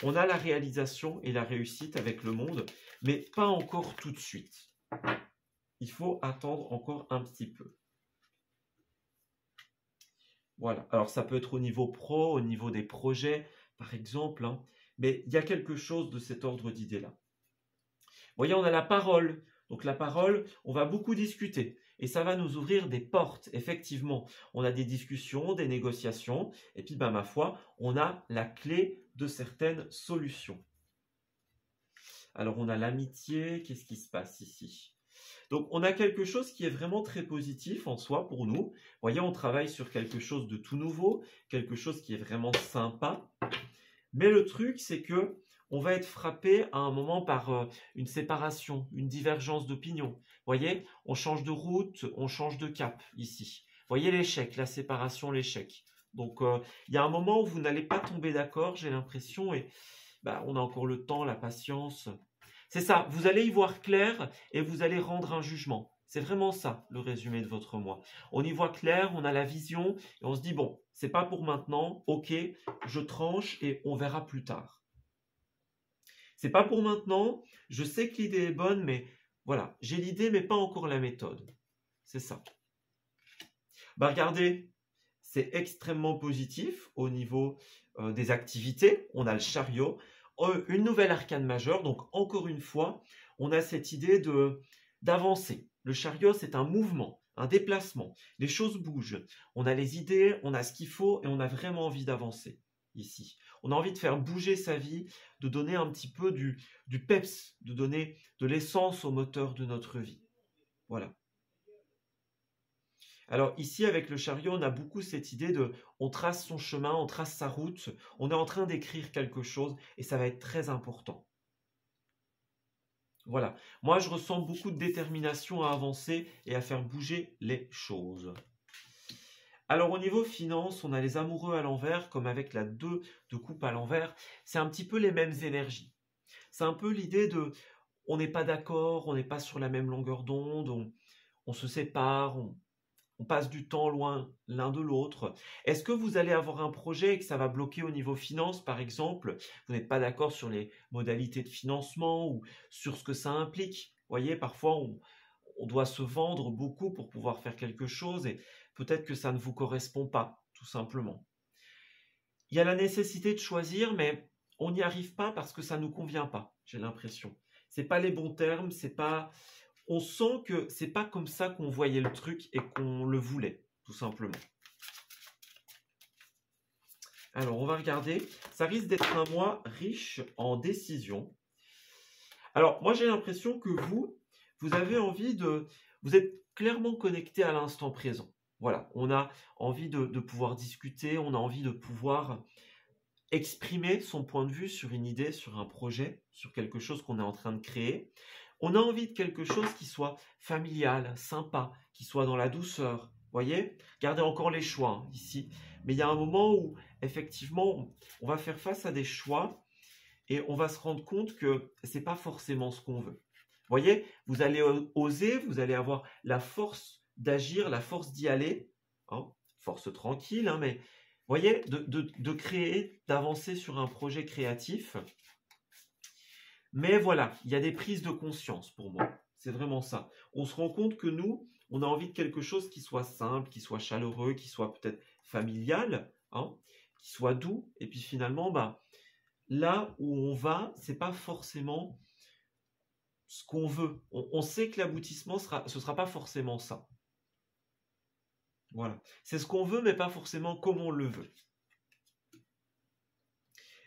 On a la réalisation et la réussite avec le monde, mais pas encore tout de suite. Il faut attendre encore un petit peu. Voilà. Alors, ça peut être au niveau pro, au niveau des projets, par exemple, hein, mais il y a quelque chose de cet ordre d'idées-là. Vous voyez, on a la parole. Donc, la parole, on va beaucoup discuter. Et ça va nous ouvrir des portes, effectivement. On a des discussions, des négociations, et puis, ma foi, on a la clé de certaines solutions. Alors, on a l'amitié, qu'est-ce qui se passe ici? Donc, on a quelque chose qui est vraiment très positif en soi pour nous. Vous voyez, on travaille sur quelque chose de tout nouveau, quelque chose qui est vraiment sympa. Mais le truc, c'est que on va être frappé à un moment par une séparation, une divergence d'opinion. Vous voyez, on change de route, on change de cap ici. Vous voyez l'échec, la séparation, l'échec. Donc, il y a un moment où vous n'allez pas tomber d'accord, j'ai l'impression, et on a encore le temps, la patience. C'est ça, vous allez y voir clair et vous allez rendre un jugement. C'est vraiment ça, le résumé de votre moi. On y voit clair, on a la vision, et on se dit, bon, c'est pas pour maintenant, ok, je tranche et on verra plus tard. C'est pas pour maintenant, je sais que l'idée est bonne, mais voilà, j'ai l'idée, mais pas encore la méthode. C'est ça. Regardez, c'est extrêmement positif au niveau des activités. On a le chariot, une nouvelle arcane majeure, donc encore une fois, on a cette idée d'avancer. Le chariot, c'est un mouvement, un déplacement. Les choses bougent. On a les idées, on a ce qu'il faut et on a vraiment envie d'avancer ici. On a envie de faire bouger sa vie, de donner un petit peu du peps, de donner de l'essence au moteur de notre vie. Voilà. Alors ici, avec le chariot, on a beaucoup cette idée on trace son chemin, on trace sa route, on est en train d'écrire quelque chose et ça va être très important. Voilà. Moi, je ressens beaucoup de détermination à avancer et à faire bouger les choses. Alors au niveau finance, on a les amoureux à l'envers, comme avec la 2 de coupe à l'envers. C'est un petit peu les mêmes énergies. C'est un peu l'idée on n'est pas d'accord, on n'est pas sur la même longueur d'onde, on se sépare, on passe du temps loin l'un de l'autre. Est-ce que vous allez avoir un projet et que ça va bloquer au niveau finance, par exemple? Vous n'êtes pas d'accord sur les modalités de financement ou sur ce que ça implique. Vous voyez, parfois, on doit se vendre beaucoup pour pouvoir faire quelque chose et peut-être que ça ne vous correspond pas, tout simplement. Il y a la nécessité de choisir, mais on n'y arrive pas parce que ça ne nous convient pas, j'ai l'impression. Ce n'est pas les bons termes, c'est pas... On sent que c'est pas comme ça qu'on voyait le truc et qu'on le voulait, tout simplement. Alors, on va regarder. Ça risque d'être un mois riche en décisions. Alors, moi, j'ai l'impression que vous avez envie vous êtes clairement connecté à l'instant présent. Voilà, on a envie de pouvoir discuter, on a envie de pouvoir exprimer son point de vue sur une idée, sur un projet, sur quelque chose qu'on est en train de créer. On a envie de quelque chose qui soit familial, sympa, qui soit dans la douceur. Vous voyez? Gardez encore les choix ici. Mais il y a un moment où, effectivement, on va faire face à des choix et on va se rendre compte que ce n'est pas forcément ce qu'on veut. Vous voyez? Vous allez oser, vous allez avoir la force d'agir, la force d'y aller. Hein, force tranquille, hein, mais vous voyez, de créer, d'avancer sur un projet créatif. Mais voilà, il y a des prises de conscience pour moi. C'est vraiment ça. On se rend compte que nous, on a envie de quelque chose qui soit simple, qui soit chaleureux, qui soit peut-être familial, hein, qui soit doux. Et puis finalement, bah, là où on va, c'est pas forcément ce qu'on veut. On sait que l'aboutissement ce sera pas forcément ça. Voilà. C'est ce qu'on veut, mais pas forcément comme on le veut.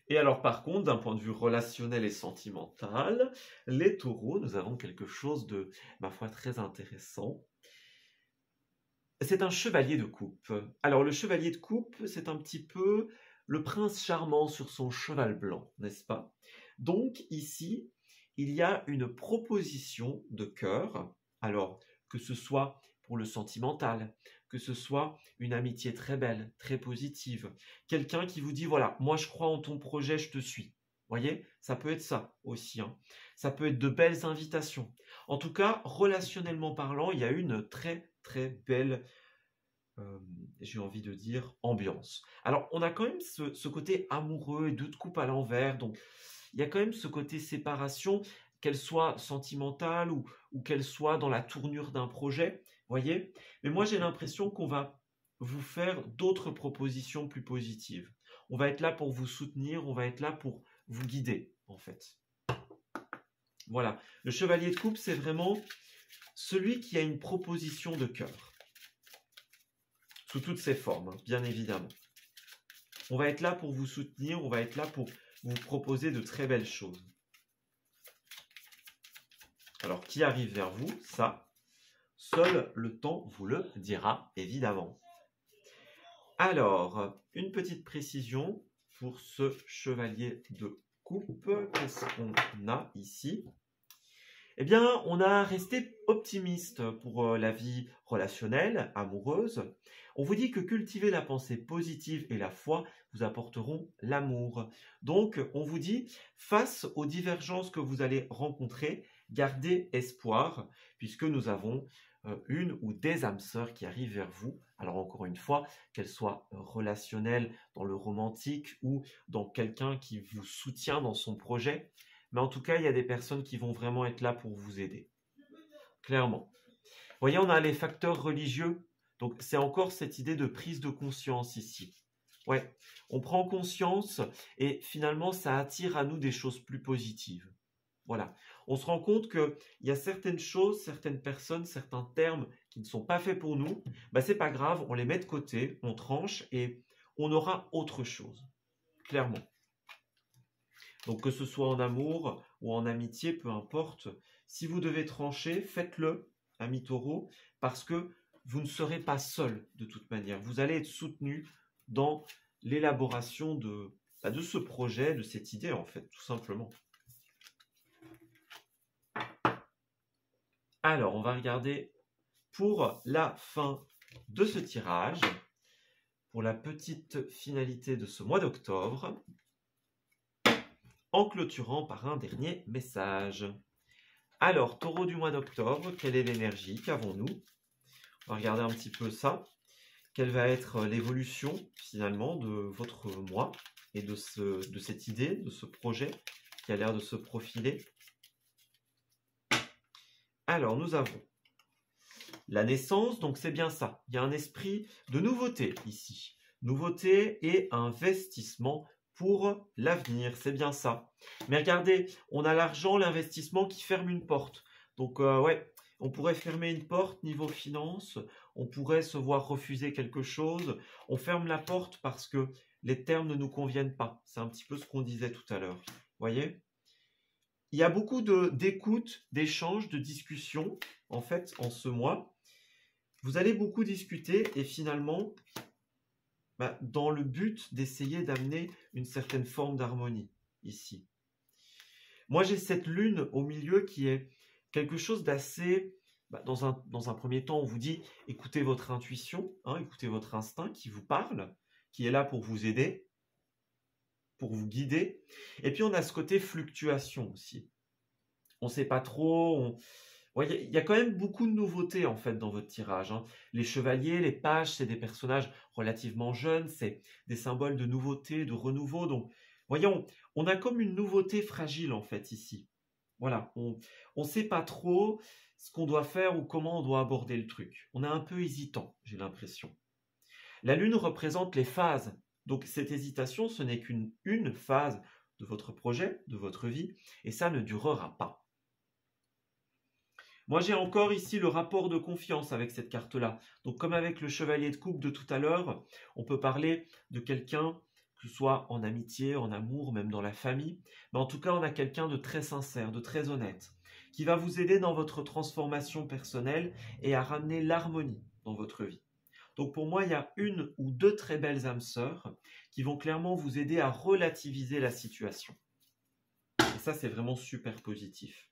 Et alors, par contre, d'un point de vue relationnel et sentimental, les taureaux, nous avons quelque chose de, ma foi, très intéressant. C'est un chevalier de coupe. Alors, le chevalier de coupe, c'est un petit peu le prince charmant sur son cheval blanc, n'est-ce pas? Donc, ici, il y a une proposition de cœur. Alors, que ce soit pour le sentimental, que ce soit une amitié très belle, très positive, quelqu'un qui vous dit, voilà, moi je crois en ton projet, je te suis. Voyez, ça peut être ça aussi, hein. Ça peut être de belles invitations. En tout cas, relationnellement parlant, il y a une très très belle, j'ai envie de dire, ambiance. Alors, on a quand même ce côté amoureux et deux de coupe à l'envers, donc il y a quand même ce côté séparation, qu'elle soit sentimentale ou qu'elle soit dans la tournure d'un projet, voyez. Mais moi, j'ai l'impression qu'on va vous faire d'autres propositions plus positives. On va être là pour vous soutenir, on va être là pour vous guider, en fait. Voilà. Le chevalier de coupe, c'est vraiment celui qui a une proposition de cœur. Sous toutes ses formes, hein, bien évidemment. On va être là pour vous soutenir, on va être là pour vous proposer de très belles choses. Alors, qui arrive vers vous? Ça, seul le temps vous le dira, évidemment. Alors, une petite précision pour ce chevalier de coupe. Qu'est-ce qu'on a ici? Eh bien, on a resté optimiste pour la vie relationnelle, amoureuse. On vous dit que cultiver la pensée positive et la foi vous apporteront l'amour. Donc, on vous dit, face aux divergences que vous allez rencontrer, gardez espoir, puisque nous avons une ou des âmes sœurs qui arrivent vers vous. Alors encore une fois, qu'elles soient relationnelles dans le romantique ou dans quelqu'un qui vous soutient dans son projet. Mais en tout cas, il y a des personnes qui vont vraiment être là pour vous aider. Clairement. Vous voyez, on a les facteurs religieux. Donc, c'est encore cette idée de prise de conscience ici. Ouais, on prend conscience et finalement, ça attire à nous des choses plus positives. Voilà. On se rend compte qu'il y a certaines choses, certaines personnes, certains termes qui ne sont pas faits pour nous. Bah, c'est pas grave, on les met de côté, on tranche et on aura autre chose. Clairement. Donc que ce soit en amour ou en amitié, peu importe. Si vous devez trancher, faites-le, ami taureau, parce que vous ne serez pas seul de toute manière. Vous allez être soutenu dans l'élaboration de ce projet, de cette idée en fait, tout simplement. Alors, on va regarder pour la fin de ce tirage, pour la petite finalité de ce mois d'octobre, en clôturant par un dernier message. Alors, taureau du mois d'octobre, quelle est l'énergie? Qu'avons-nous? On va regarder un petit peu ça. Quelle va être l'évolution, finalement, de votre mois et de cette idée, de ce projet qui a l'air de se profiler? Alors, nous avons la naissance, donc c'est bien ça. Il y a un esprit de nouveauté ici. Nouveauté et investissement pour l'avenir, c'est bien ça. Mais regardez, on a l'argent, l'investissement qui ferme une porte. Donc ouais, on pourrait fermer une porte niveau finance, on pourrait se voir refuser quelque chose. On ferme la porte parce que les termes ne nous conviennent pas. C'est un petit peu ce qu'on disait tout à l'heure. Vous voyez? Il y a beaucoup d'écoute, d'échanges, de discussions, en fait, en ce mois. Vous allez beaucoup discuter et finalement, dans le but d'essayer d'amener une certaine forme d'harmonie ici. Moi, j'ai cette lune au milieu qui est quelque chose d'assez... dans un premier temps, on vous dit, écoutez votre intuition, hein, écoutez votre instinct qui vous parle, qui est là pour vous aider, pour vous guider. Et puis, on a ce côté fluctuation aussi. On ne sait pas trop... Ouais, il y a quand même beaucoup de nouveautés en fait dans votre tirage, hein. Les chevaliers, les pages, c'est des personnages relativement jeunes, c'est des symboles de nouveauté, de renouveau. Donc, voyons, on a comme une nouveauté fragile en fait ici. Voilà, on ne sait pas trop ce qu'on doit faire ou comment on doit aborder le truc. On est un peu hésitant, j'ai l'impression. La Lune représente les phases. Donc cette hésitation, ce n'est qu'une phase de votre projet, de votre vie, et ça ne durera pas. Moi, j'ai encore ici le rapport de confiance avec cette carte-là. Donc comme avec le chevalier de coupe de tout à l'heure, on peut parler de quelqu'un, que ce soit en amitié, en amour, même dans la famille, mais en tout cas, on a quelqu'un de très sincère, de très honnête, qui va vous aider dans votre transformation personnelle et à ramener l'harmonie dans votre vie. Donc pour moi, il y a une ou deux très belles âmes sœurs qui vont clairement vous aider à relativiser la situation. Et ça, c'est vraiment super positif.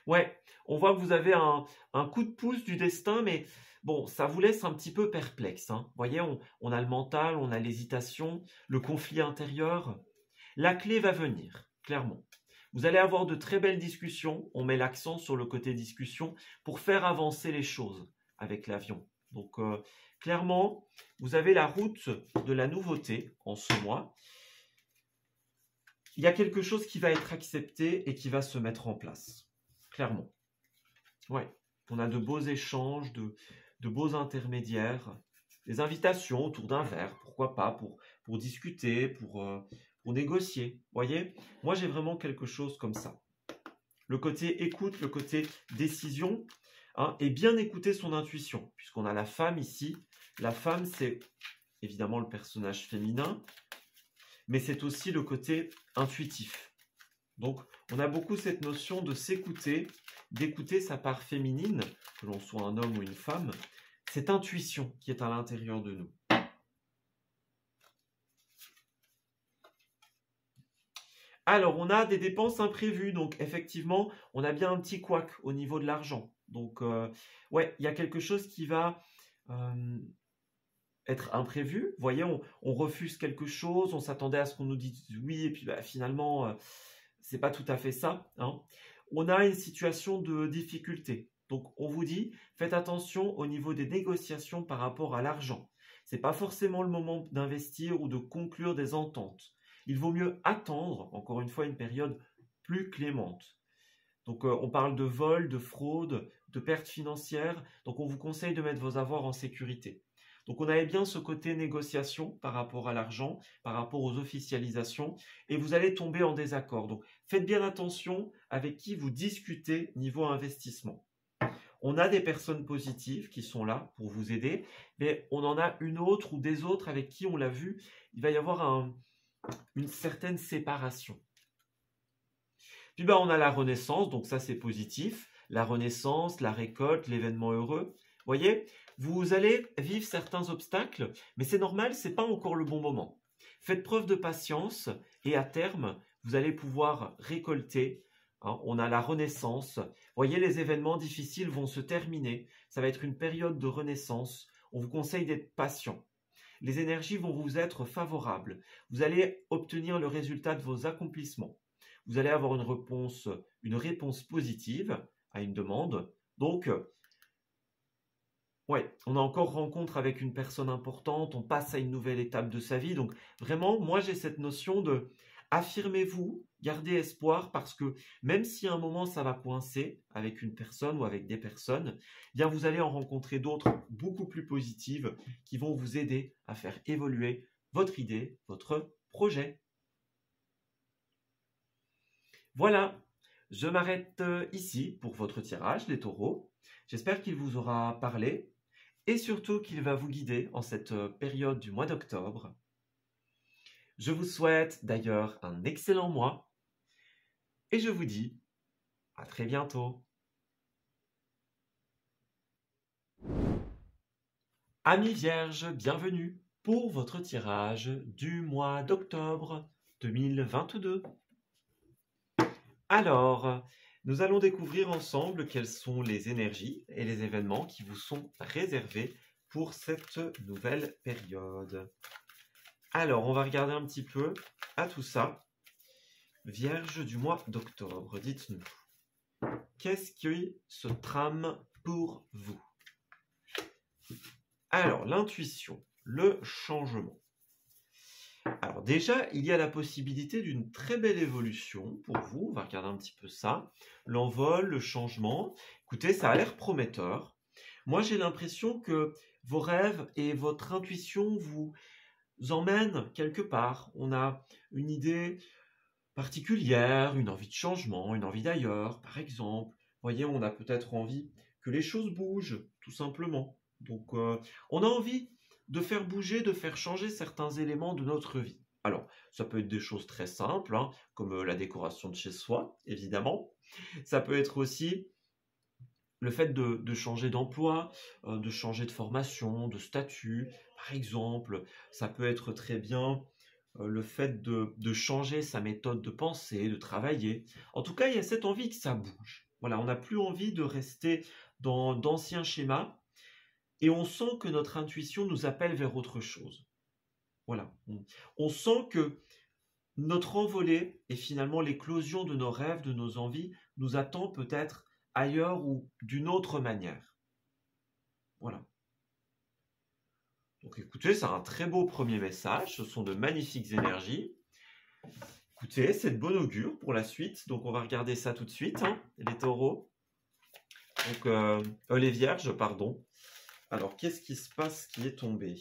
Ouais, on voit que vous avez un coup de pouce du destin, mais bon, ça vous laisse un petit peu perplexe. Vous voyez, on a le mental, on a l'hésitation, le conflit intérieur. La clé va venir, clairement. Vous allez avoir de très belles discussions. On met l'accent sur le côté discussion pour faire avancer les choses avec l'avion. Donc, clairement, vous avez la route de la nouveauté en ce mois. Il y a quelque chose qui va être accepté et qui va se mettre en place. Clairement. Ouais, on a de beaux échanges, de beaux intermédiaires, des invitations autour d'un verre, pourquoi pas, pour discuter, pour négocier. Vous voyez, moi j'ai vraiment quelque chose comme ça. Le côté écoute, le côté décision, et bien écouter son intuition, puisqu'on a la femme ici. La femme, c'est évidemment le personnage féminin, mais c'est aussi le côté intuitif. Donc, on a beaucoup cette notion de s'écouter, d'écouter sa part féminine, que l'on soit un homme ou une femme, cette intuition qui est à l'intérieur de nous. Alors, on a des dépenses imprévues, donc effectivement, on a bien un petit couac au niveau de l'argent. Donc, ouais, il y a quelque chose qui va être imprévu. Vous voyez, on refuse quelque chose, on s'attendait à ce qu'on nous dise oui, et puis finalement, c'est pas tout à fait ça. On a une situation de difficulté. Donc, on vous dit, faites attention au niveau des négociations par rapport à l'argent. Ce n'est pas forcément le moment d'investir ou de conclure des ententes. Il vaut mieux attendre, encore une fois, une période plus clémente. Donc, on parle de vol, de fraude, de pertes financières. Donc, on vous conseille de mettre vos avoirs en sécurité. Donc, on avait bien ce côté négociation par rapport à l'argent, par rapport aux officialisations, et vous allez tomber en désaccord. Donc, faites bien attention avec qui vous discutez niveau investissement. On a des personnes positives qui sont là pour vous aider, mais on en a une autre ou des autres avec qui, on l'a vu, il va y avoir une certaine séparation. Puis on a la renaissance, donc ça c'est positif. La renaissance, la récolte, l'événement heureux. Vous voyez, vous allez vivre certains obstacles, mais c'est normal, ce n'est pas encore le bon moment. Faites preuve de patience et à terme, vous allez pouvoir récolter. On a la renaissance. Vous voyez, les événements difficiles vont se terminer. Ça va être une période de renaissance. On vous conseille d'être patient. Les énergies vont vous être favorables. Vous allez obtenir le résultat de vos accomplissements. Vous allez avoir une réponse positive à une demande. Donc, ouais, on a encore rencontre avec une personne importante, on passe à une nouvelle étape de sa vie. Donc, vraiment, moi, j'ai cette notion de affirmez-vous, gardez espoir, parce que même si à un moment, ça va coincer avec une personne ou avec des personnes, eh bien, vous allez en rencontrer d'autres beaucoup plus positives qui vont vous aider à faire évoluer votre idée, votre projet. Voilà, je m'arrête ici pour votre tirage, les taureaux. J'espère qu'il vous aura parlé et surtout qu'il va vous guider en cette période du mois d'octobre. Je vous souhaite d'ailleurs un excellent mois et je vous dis à très bientôt. Amis vierges, bienvenue pour votre tirage du mois d'octobre 2022. Alors, nous allons découvrir ensemble quelles sont les énergies et les événements qui vous sont réservés pour cette nouvelle période. Alors, on va regarder un petit peu à tout ça. Vierge du mois d'octobre, dites-nous, qu'est-ce qui se trame pour vous? Alors, l'intuition, le changement. Alors déjà, il y a la possibilité d'une très belle évolution pour vous. On va regarder un petit peu ça. L'envol, le changement. Écoutez, ça a l'air prometteur. Moi, j'ai l'impression que vos rêves et votre intuition vous emmènent quelque part. On a une idée particulière, une envie de changement, une envie d'ailleurs, par exemple. Vous voyez, on a peut-être envie que les choses bougent, tout simplement. Donc, on a envie de faire bouger, de faire changer certains éléments de notre vie. Alors, ça peut être des choses très simples, hein, comme la décoration de chez soi, évidemment. Ça peut être aussi le fait de changer d'emploi, de changer de formation, de statut, par exemple. Ça peut être très bien le fait de changer sa méthode de penser, de travailler. En tout cas, il y a cette envie que ça bouge. Voilà, on n'a plus envie de rester dans d'anciens schémas et on sent que notre intuition nous appelle vers autre chose. Voilà, on sent que notre envolée et finalement l'éclosion de nos rêves, de nos envies, nous attend peut-être ailleurs ou d'une autre manière. Voilà. Donc écoutez, c'est un très beau premier message, ce sont de magnifiques énergies. Écoutez, c'est de bon augure pour la suite, donc on va regarder ça tout de suite, hein, les taureaux. Donc, les vierges, pardon. Alors, qu'est-ce qui se passe qui est tombé?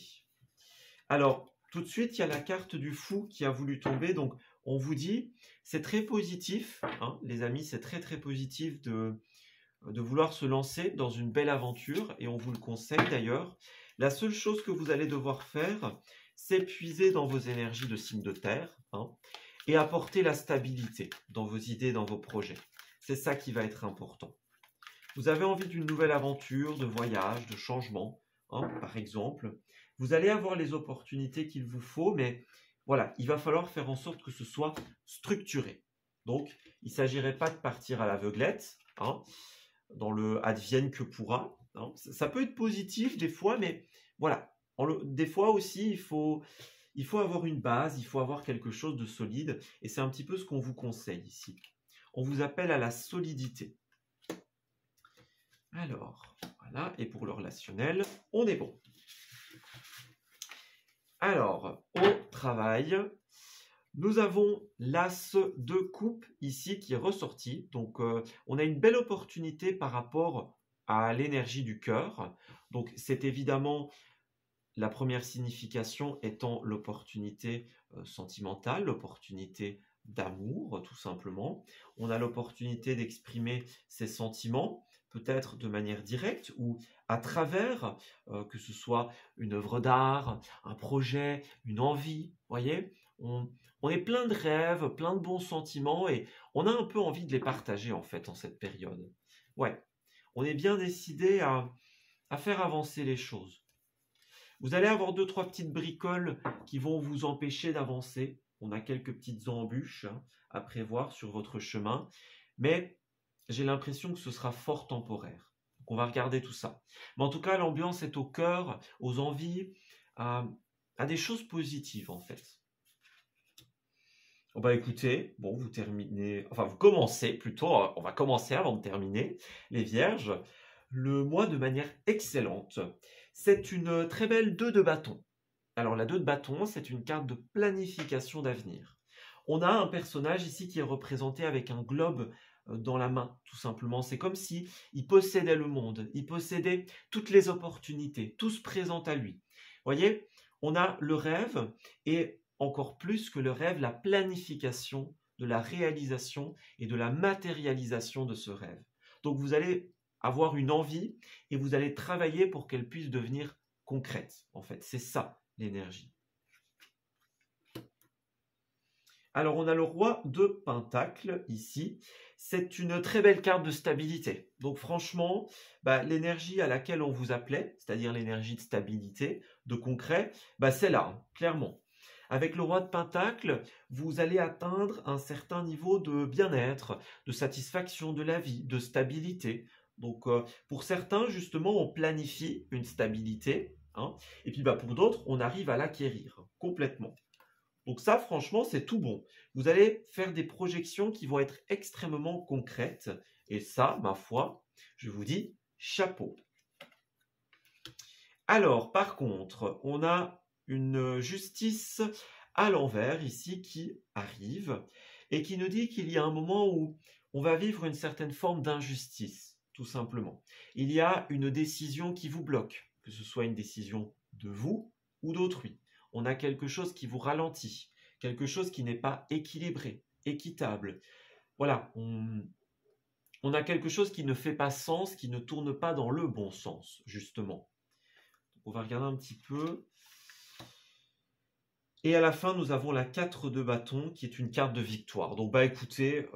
Alors, tout de suite, il y a la carte du fou qui a voulu tomber, donc on vous dit, c'est très positif, hein, les amis, c'est très très positif de vouloir se lancer dans une belle aventure, et on vous le conseille d'ailleurs. La seule chose que vous allez devoir faire, c'est puiser dans vos énergies de signe de terre, hein, et apporter la stabilité dans vos idées, dans vos projets. C'est ça qui va être important. Vous avez envie d'une nouvelle aventure, de voyage, de changement, hein, par exemple. Vous allez avoir les opportunités qu'il vous faut, mais voilà, il va falloir faire en sorte que ce soit structuré. Donc, il ne s'agirait pas de partir à l'aveuglette, hein, dans le advienne que pourra. Hein. Ça peut être positif des fois, mais voilà. Des fois aussi, il faut avoir une base, il faut avoir quelque chose de solide, et c'est un petit peu ce qu'on vous conseille ici. On vous appelle à la solidité. Alors, voilà, et pour le relationnel, on est bon. Alors, au travail, nous avons l'as de coupe ici qui est ressorti. Donc, on a une belle opportunité par rapport à l'énergie du cœur. Donc, c'est évidemment la première signification étant l'opportunité sentimentale, l'opportunité d'amour, tout simplement. On a l'opportunité d'exprimer ses sentiments, peut-être de manière directe ou à travers, que ce soit une œuvre d'art, un projet, une envie, voyez, on est plein de rêves, plein de bons sentiments et on a un peu envie de les partager en fait en cette période. Ouais, on est bien décidé à faire avancer les choses. Vous allez avoir 2-3 petites bricoles qui vont vous empêcher d'avancer. On a quelques petites embûches à prévoir sur votre chemin, mais j'ai l'impression que ce sera fort temporaire. Donc on va regarder tout ça. Mais en tout cas, l'ambiance est au cœur, aux envies, à des choses positives en fait. Bon bah écoutez, bon vous terminez, enfin vous commencez plutôt, on va commencer avant de terminer, les vierges, le mois de manière excellente. C'est une très belle 2 de bâton. Alors la 2 de bâton, c'est une carte de planification d'avenir. On a un personnage ici qui est représenté avec un globe dans la main, tout simplement. C'est comme si il possédait le monde, il possédait toutes les opportunités, tout se présente à lui. Vous voyez, on a le rêve et encore plus que le rêve, la planification de la réalisation et de la matérialisation de ce rêve. Donc vous allez avoir une envie et vous allez travailler pour qu'elle puisse devenir concrète. En fait, c'est ça l'énergie. Alors on a le roi de Pentacle ici. C'est une très belle carte de stabilité. Donc franchement, l'énergie à laquelle on vous appelait, c'est-à-dire l'énergie de stabilité, de concret, c'est là, hein, clairement. Avec le roi de Pentacle, vous allez atteindre un certain niveau de bien-être, de satisfaction de la vie, de stabilité. Donc pour certains, justement, on planifie une stabilité, hein, et puis pour d'autres, on arrive à l'acquérir complètement. Donc ça, franchement, c'est tout bon. Vous allez faire des projections qui vont être extrêmement concrètes. Et ça, ma foi, je vous dis chapeau. Alors, par contre, on a une justice à l'envers ici qui arrive et qui nous dit qu'il y a un moment où on va vivre une certaine forme d'injustice, tout simplement. Il y a une décision qui vous bloque, que ce soit une décision de vous ou d'autrui. On a quelque chose qui vous ralentit, quelque chose qui n'est pas équilibré, équitable. Voilà, on a quelque chose qui ne fait pas sens, qui ne tourne pas dans le bon sens, justement. On va regarder un petit peu. Et à la fin, nous avons la 4 de bâton, qui est une carte de victoire. Donc, bah écoutez,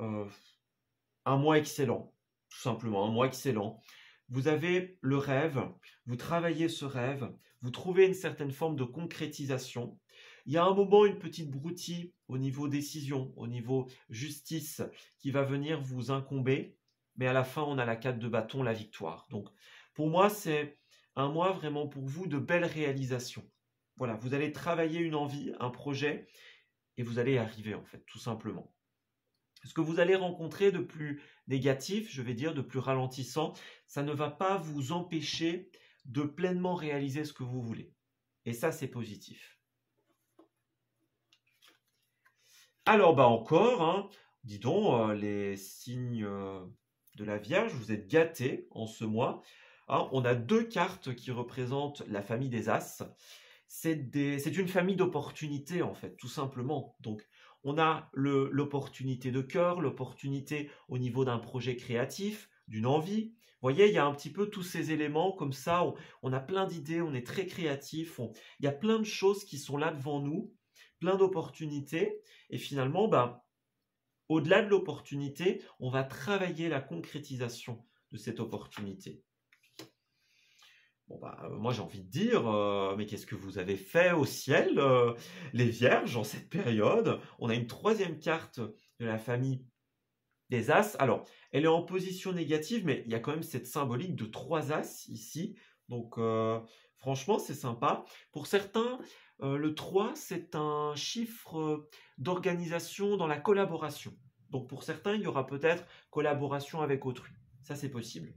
un mois excellent, tout simplement, un mois excellent. Vous avez le rêve, vous travaillez ce rêve, vous trouvez une certaine forme de concrétisation. Il y a un moment, une petite broutille au niveau décision, au niveau justice, qui va venir vous incomber. Mais à la fin, on a la 4 de bâton, la victoire. Donc, pour moi, c'est un mois vraiment pour vous de belles réalisations. Voilà, vous allez travailler une envie, un projet, et vous allez y arriver, en fait, tout simplement. Ce que vous allez rencontrer de plus négatif, je vais dire, de plus ralentissant, ça ne va pas vous empêcher de pleinement réaliser ce que vous voulez. Et ça, c'est positif. Alors, bah encore, hein, dis donc, les signes de la Vierge, vous êtes gâtés en ce mois. Hein, on a 2 cartes qui représentent la famille des As. C'est une famille d'opportunités, en fait, tout simplement. Donc, on a l'opportunité de cœur, l'opportunité au niveau d'un projet créatif, d'une envie. Vous voyez, il y a un petit peu tous ces éléments comme ça. On a plein d'idées, on est très créatif. Il y a plein de choses qui sont là devant nous, plein d'opportunités. Et finalement, bah, au-delà de l'opportunité, on va travailler la concrétisation de cette opportunité. Bon bah, moi j'ai envie de dire, mais qu'est-ce que vous avez fait au ciel, les vierges, en cette période? On a une 3e carte de la famille des As. Alors, elle est en position négative, mais il y a quand même cette symbolique de 3 As ici. Donc, franchement, c'est sympa. Pour certains, le 3, c'est un chiffre d'organisation dans la collaboration. Donc, pour certains, il y aura peut-être collaboration avec autrui. Ça, c'est possible.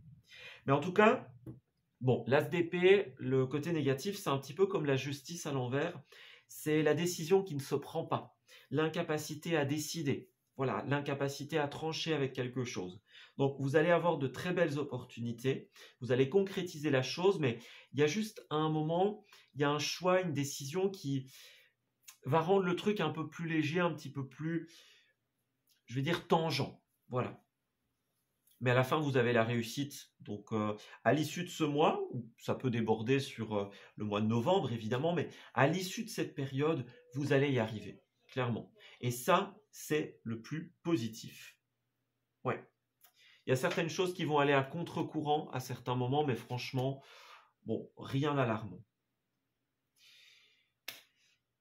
Mais en tout cas, bon, l'as d'épée, le côté négatif, c'est un petit peu comme la justice à l'envers. C'est la décision qui ne se prend pas, l'incapacité à décider, voilà, l'incapacité à trancher avec quelque chose. Donc, vous allez avoir de très belles opportunités, vous allez concrétiser la chose, mais il y a juste un moment, il y a un choix, une décision qui va rendre le truc un peu plus léger, un petit peu plus, je vais dire, tangent. Voilà. Mais à la fin, vous avez la réussite. Donc, à l'issue de ce mois, ça peut déborder sur le mois de novembre, évidemment, mais à l'issue de cette période, vous allez y arriver, clairement. Et ça, c'est le plus positif. Ouais. Il y a certaines choses qui vont aller à contre-courant à certains moments, mais franchement, bon, rien d'alarmant.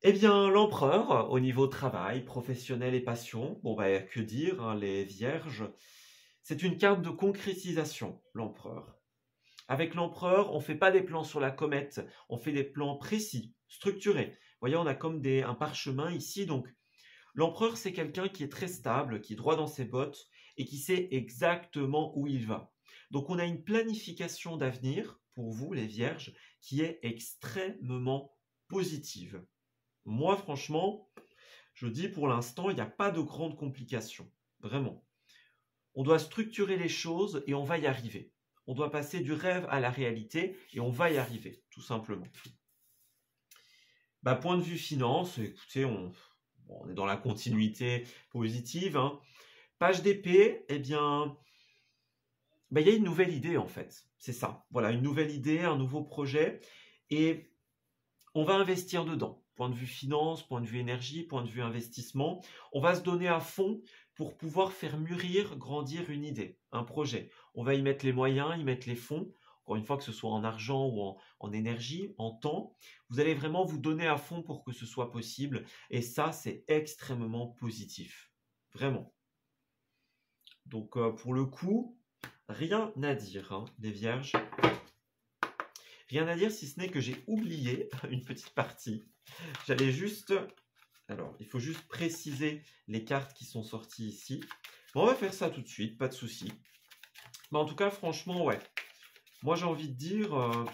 Eh bien, l'empereur, au niveau travail, professionnel et passion, bon, bah, que dire, hein, les vierges, c'est une carte de concrétisation, l'empereur. Avec l'empereur, on ne fait pas des plans sur la comète, on fait des plans précis, structurés. Vous voyez, on a comme un parchemin ici. Donc, l'empereur, c'est quelqu'un qui est très stable, qui est droit dans ses bottes et qui sait exactement où il va. Donc, on a une planification d'avenir pour vous, les vierges, qui est extrêmement positive. Moi, franchement, je dis pour l'instant, il n'y a pas de grandes complications. Vraiment. On doit structurer les choses et on va y arriver. On doit passer du rêve à la réalité et on va y arriver, tout simplement. Bah, point de vue finance, écoutez, on est dans la continuité positive. Hein. Page d'épée, eh bien, bah, y a une nouvelle idée en fait. C'est ça. Voilà, une nouvelle idée, un nouveau projet. Et on va investir dedans. Point de vue finance, point de vue énergie, point de vue investissement. On va se donner à fond pour pouvoir faire mûrir, grandir une idée, un projet. On va y mettre les moyens, y mettre les fonds, encore une fois que ce soit en argent ou en énergie, en temps. Vous allez vraiment vous donner à fond pour que ce soit possible. Et ça, c'est extrêmement positif. Vraiment. Donc, pour le coup, rien à dire, hein, les vierges. Rien à dire si ce n'est que j'ai oublié une petite partie. J'allais juste... Alors, il faut juste préciser les cartes qui sont sorties ici. Bon, on va faire ça tout de suite, pas de souci. Mais en tout cas, franchement, ouais. Moi, j'ai envie de dire...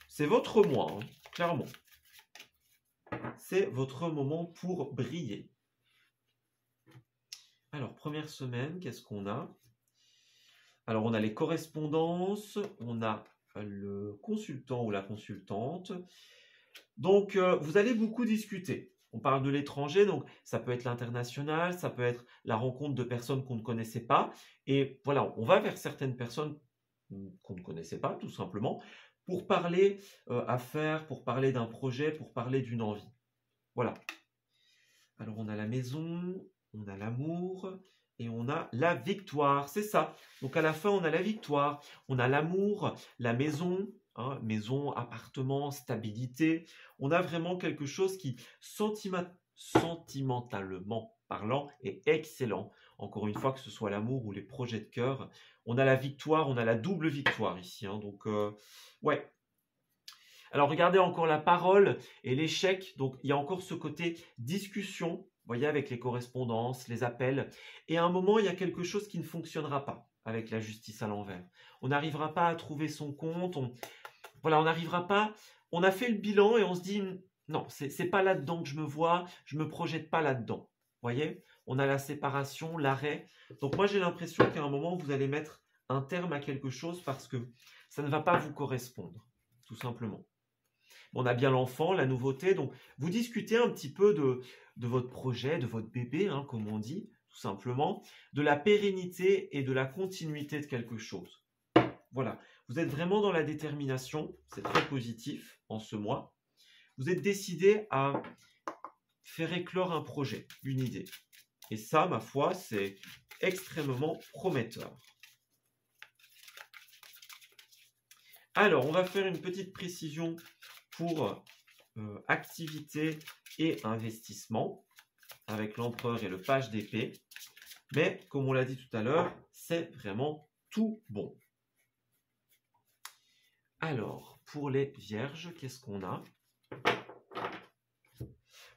c'est votre mois, hein, clairement. c'est votre moment pour briller. Alors, première semaine, qu'est-ce qu'on a? Alors, on a les correspondances, on a le consultant ou la consultante. Donc, vous allez beaucoup discuter. On parle de l'étranger, donc ça peut être l'international, ça peut être la rencontre de personnes qu'on ne connaissait pas. Et voilà, on va vers certaines personnes qu'on ne connaissait pas, tout simplement, pour parler affaires, pour parler d'un projet, pour parler d'une envie. Voilà. Alors, on a la maison, on a l'amour et on a la victoire. C'est ça. Donc, à la fin, on a la victoire. On a l'amour, la maison, hein, maison, appartement, stabilité. On a vraiment quelque chose qui, sentimentalement parlant, est excellent. Encore une fois, que ce soit l'amour ou les projets de cœur. On a la victoire, on a la double victoire ici. Hein. Donc, ouais. Alors, regardez encore la parole et l'échec. Donc, il y a encore ce côté discussion, vous voyez, avec les correspondances, les appels. Et à un moment, il y a quelque chose qui ne fonctionnera pas avec la justice à l'envers. On n'arrivera pas à trouver son compte. Voilà, on n'arrivera pas. On a fait le bilan et on se dit, non, c'est pas là-dedans que je me vois, je me projette pas là-dedans. Vous voyez, on a la séparation, l'arrêt. Donc, moi, j'ai l'impression qu'à un moment, vous allez mettre un terme à quelque chose parce que ça ne va pas vous correspondre, tout simplement. On a bien l'enfant, la nouveauté, donc vous discutez un petit peu de votre projet, de votre bébé, hein, comme on dit, tout simplement, de la pérennité et de la continuité de quelque chose. Voilà, vous êtes vraiment dans la détermination, c'est très positif en ce mois. Vous êtes décidé à faire éclore un projet, une idée. Et ça, ma foi, c'est extrêmement prometteur. Alors, on va faire une petite précision pour activité et investissement avec l'empereur et le page d'épée. Mais comme on l'a dit tout à l'heure, c'est vraiment tout bon. Alors, pour les vierges, qu'est-ce qu'on a?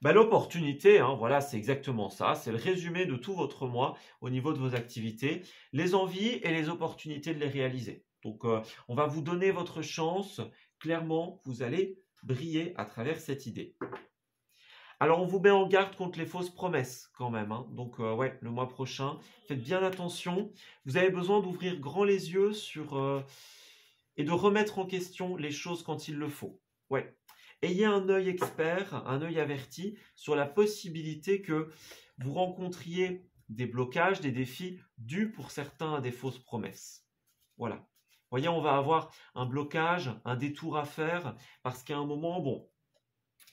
L'opportunité, hein, voilà, c'est exactement ça. C'est le résumé de tout votre mois au niveau de vos activités. Les envies et les opportunités de les réaliser. Donc, on va vous donner votre chance. Clairement, vous allez briller à travers cette idée. Alors, on vous met en garde contre les fausses promesses quand même. Hein. Donc, ouais, le mois prochain, faites bien attention. Vous avez besoin d'ouvrir grand les yeux et de remettre en question les choses quand il le faut. Ouais. Ayez un œil expert, un œil averti sur la possibilité que vous rencontriez des blocages, des défis dus pour certains à des fausses promesses. Voilà. Vous voyez, on va avoir un blocage, un détour à faire parce qu'à un moment, bon,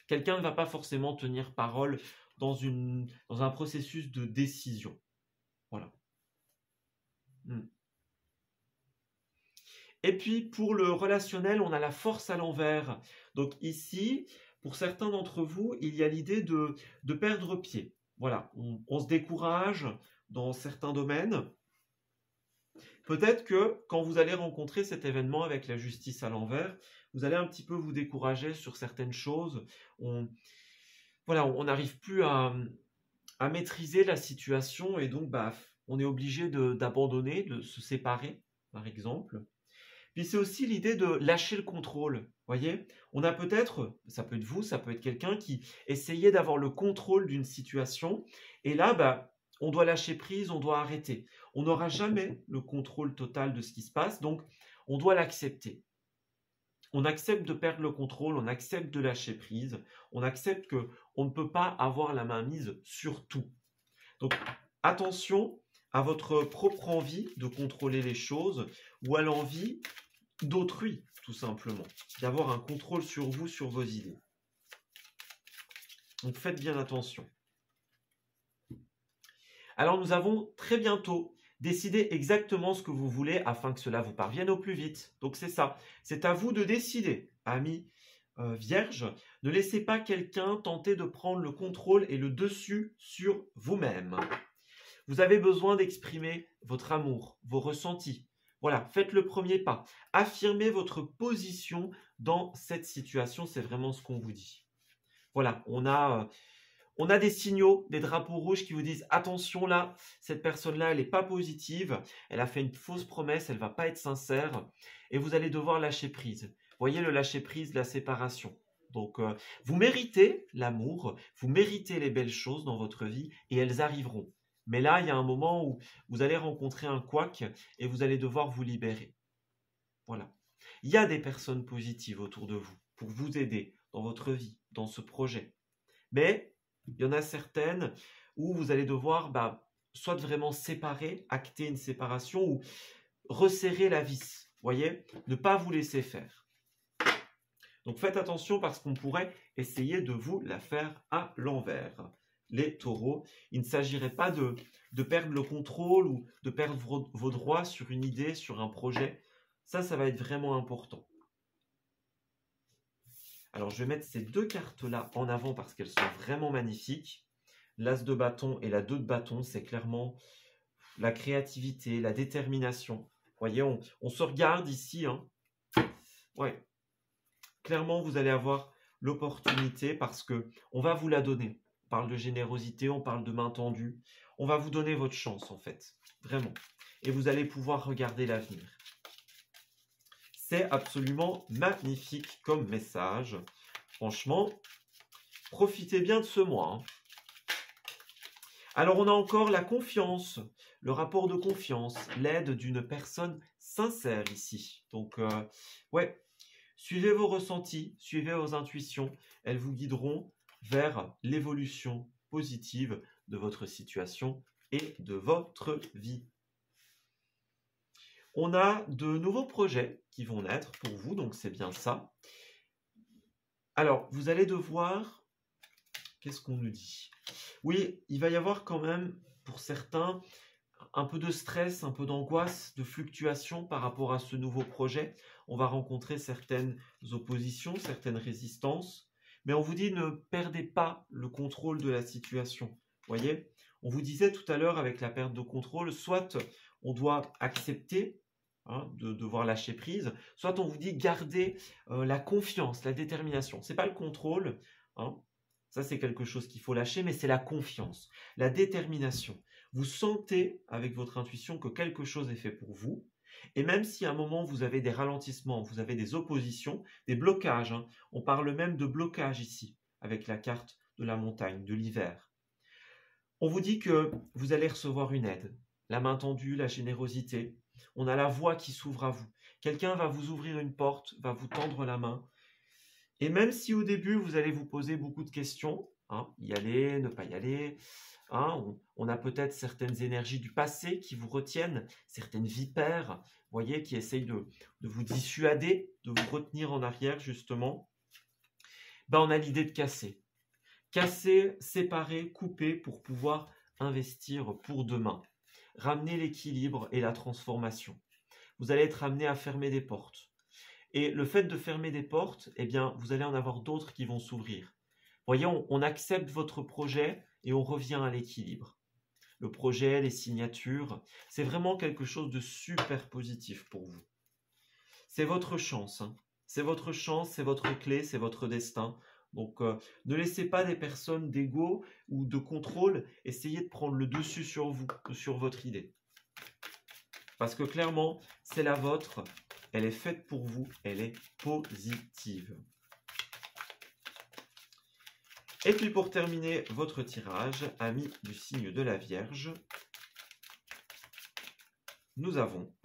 quelqu'un ne va pas forcément tenir parole dans un processus de décision. Voilà. Et puis, pour le relationnel, on a la force à l'envers. Donc ici, pour certains d'entre vous, il y a l'idée de perdre pied. Voilà, on se décourage dans certains domaines. Peut-être que quand vous allez rencontrer cet événement avec la justice à l'envers, vous allez un petit peu vous décourager sur certaines choses. Voilà, on n'arrive plus à maîtriser la situation et donc on est obligé d'abandonner, de se séparer, par exemple. Puis c'est aussi l'idée de lâcher le contrôle. Voyez, on a peut-être, ça peut être vous, ça peut être quelqu'un qui essayait d'avoir le contrôle d'une situation. Et là, on doit lâcher prise, on doit arrêter. On n'aura jamais le contrôle total de ce qui se passe, donc on doit l'accepter. On accepte de perdre le contrôle, on accepte de lâcher prise, on accepte qu'on ne peut pas avoir la main mise sur tout. Donc attention à votre propre envie de contrôler les choses ou à l'envie d'autrui, tout simplement, d'avoir un contrôle sur vous, sur vos idées. Donc faites bien attention. Alors nous avons très bientôt décidé exactement ce que vous voulez afin que cela vous parvienne au plus vite. Donc c'est ça, c'est à vous de décider, amis vierges. Ne laissez pas quelqu'un tenter de prendre le contrôle et le dessus sur vous-même. Vous avez besoin d'exprimer votre amour, vos ressentis. Voilà, faites le premier pas. Affirmez votre position dans cette situation, c'est vraiment ce qu'on vous dit. Voilà, on a des signaux, des drapeaux rouges qui vous disent « Attention là, cette personne-là, elle n'est pas positive, elle a fait une fausse promesse, elle ne va pas être sincère. » Et vous allez devoir lâcher prise. Voyez le lâcher prise, la séparation. Donc, vous méritez l'amour, vous méritez les belles choses dans votre vie et elles arriveront. Mais là, il y a un moment où vous allez rencontrer un couac et vous allez devoir vous libérer. Voilà. Il y a des personnes positives autour de vous pour vous aider dans votre vie, dans ce projet. Mais il y en a certaines où vous allez devoir soit vraiment séparer, acter une séparation ou resserrer la vis. Voyez, ne pas vous laisser faire. Donc faites attention parce qu'on pourrait essayer de vous la faire à l'envers. Les taureaux, il ne s'agirait pas de perdre le contrôle ou de perdre vos droits sur une idée, sur un projet. Ça va être vraiment important. Alors, je vais mettre ces deux cartes-là en avant parce qu'elles sont vraiment magnifiques. L'As de bâton et la 2 de bâton, c'est clairement la créativité, la détermination. Vous voyez, on se regarde ici. Hein. Ouais. Clairement, vous allez avoir l'opportunité parce qu'on va vous la donner. On parle de générosité, on parle de main tendue. On va vous donner votre chance, en fait. Vraiment. Et vous allez pouvoir regarder l'avenir. C'est absolument magnifique comme message. Franchement, profitez bien de ce mois. Hein. Alors, on a encore la confiance, le rapport de confiance, l'aide d'une personne sincère ici. Donc, ouais, suivez vos ressentis, suivez vos intuitions. Elles vous guideront vers l'évolution positive de votre situation et de votre vie. On a de nouveaux projets qui vont naître pour vous, donc c'est bien ça. Alors, vous allez devoir... Qu'est-ce qu'on nous dit? Oui, il va y avoir quand même, pour certains, un peu de stress, un peu d'angoisse, de fluctuation par rapport à ce nouveau projet. On va rencontrer certaines oppositions, certaines résistances. Mais on vous dit, ne perdez pas le contrôle de la situation. Vous voyez? On vous disait tout à l'heure, avec la perte de contrôle, soit on doit accepter de devoir lâcher prise, soit on vous dit gardez la confiance, la détermination. Ce n'est pas le contrôle, ça c'est quelque chose qu'il faut lâcher, mais c'est la confiance, la détermination. Vous sentez avec votre intuition que quelque chose est fait pour vous, et même si à un moment vous avez des ralentissements, vous avez des oppositions, des blocages, on parle même de blocage ici, avec la carte de la montagne, de l'hiver. On vous dit que vous allez recevoir une aide, la main tendue, la générosité. On a la voie qui s'ouvre à vous. Quelqu'un va vous ouvrir une porte, va vous tendre la main. Et même si au début, vous allez vous poser beaucoup de questions, y aller, ne pas y aller, on a peut-être certaines énergies du passé qui vous retiennent, certaines vipères, vous voyez, qui essayent de vous dissuader, de vous retenir en arrière, justement. On a l'idée de casser. Casser, séparer, couper pour pouvoir investir pour demain. Ramener l'équilibre et la transformation. Vous allez être amené à fermer des portes. Et le fait de fermer des portes, vous allez en avoir d'autres qui vont s'ouvrir. Voyez, on accepte votre projet et on revient à l'équilibre. Le projet, les signatures, c'est vraiment quelque chose de super positif pour vous. C'est votre chance. C'est votre chance, c'est votre clé, c'est votre destin. Donc, ne laissez pas des personnes d'ego ou de contrôle essayer de prendre le dessus sur vous, sur votre idée. Parce que clairement, c'est la vôtre, elle est faite pour vous, elle est positive. Et puis pour terminer votre tirage, amis du signe de la Vierge, nous avons...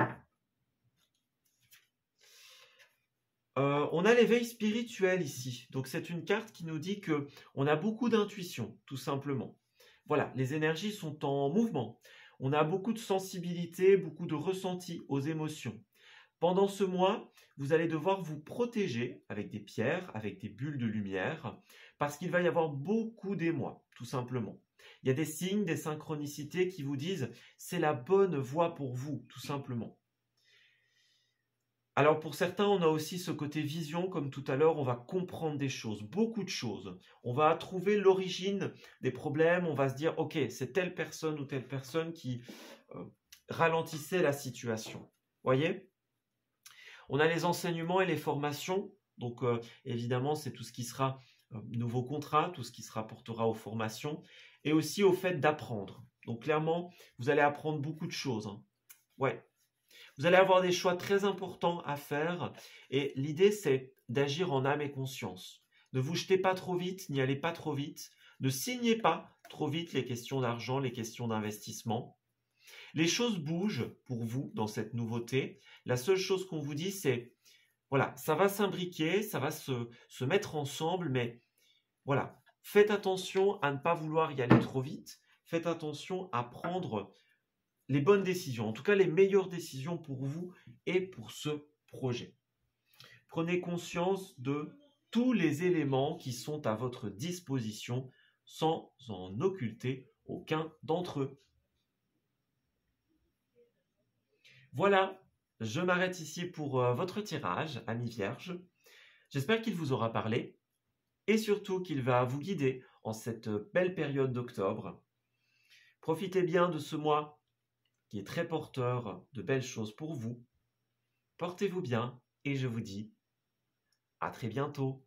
on a l'éveil spirituel ici. Donc c'est une carte qui nous dit qu'on a beaucoup d'intuition, tout simplement. Voilà, les énergies sont en mouvement. On a beaucoup de sensibilité, beaucoup de ressenti aux émotions. Pendant ce mois, vous allez devoir vous protéger avec des pierres, avec des bulles de lumière, parce qu'il va y avoir beaucoup d'émoi, tout simplement. Il y a des signes, des synchronicités qui vous disent « c'est la bonne voie pour vous », tout simplement. Alors pour certains, on a aussi ce côté vision, comme tout à l'heure, on va comprendre des choses, beaucoup de choses. On va trouver l'origine des problèmes, on va se dire « ok, c'est telle personne ou telle personne qui ralentissait la situation ». Voyez ? On a les enseignements et les formations, donc évidemment c'est tout ce qui sera nouveau contrat, tout ce qui se rapportera aux formations, et aussi au fait d'apprendre. Donc clairement, vous allez apprendre beaucoup de choses. Ouais. Vous allez avoir des choix très importants à faire, et l'idée c'est d'agir en âme et conscience. Ne vous jetez pas trop vite, n'y allez pas trop vite. Ne signez pas trop vite les questions d'argent, les questions d'investissement. Les choses bougent pour vous dans cette nouveauté. La seule chose qu'on vous dit, c'est, voilà, ça va s'imbriquer, ça va se mettre ensemble, mais voilà, faites attention à ne pas vouloir y aller trop vite. Faites attention à prendre les bonnes décisions, en tout cas les meilleures décisions pour vous et pour ce projet. Prenez conscience de tous les éléments qui sont à votre disposition sans en occulter aucun d'entre eux. Voilà, je m'arrête ici pour votre tirage, amis vierges. J'espère qu'il vous aura parlé et surtout qu'il va vous guider en cette belle période d'octobre. Profitez bien de ce mois qui est très porteur de belles choses pour vous. Portez-vous bien et je vous dis à très bientôt.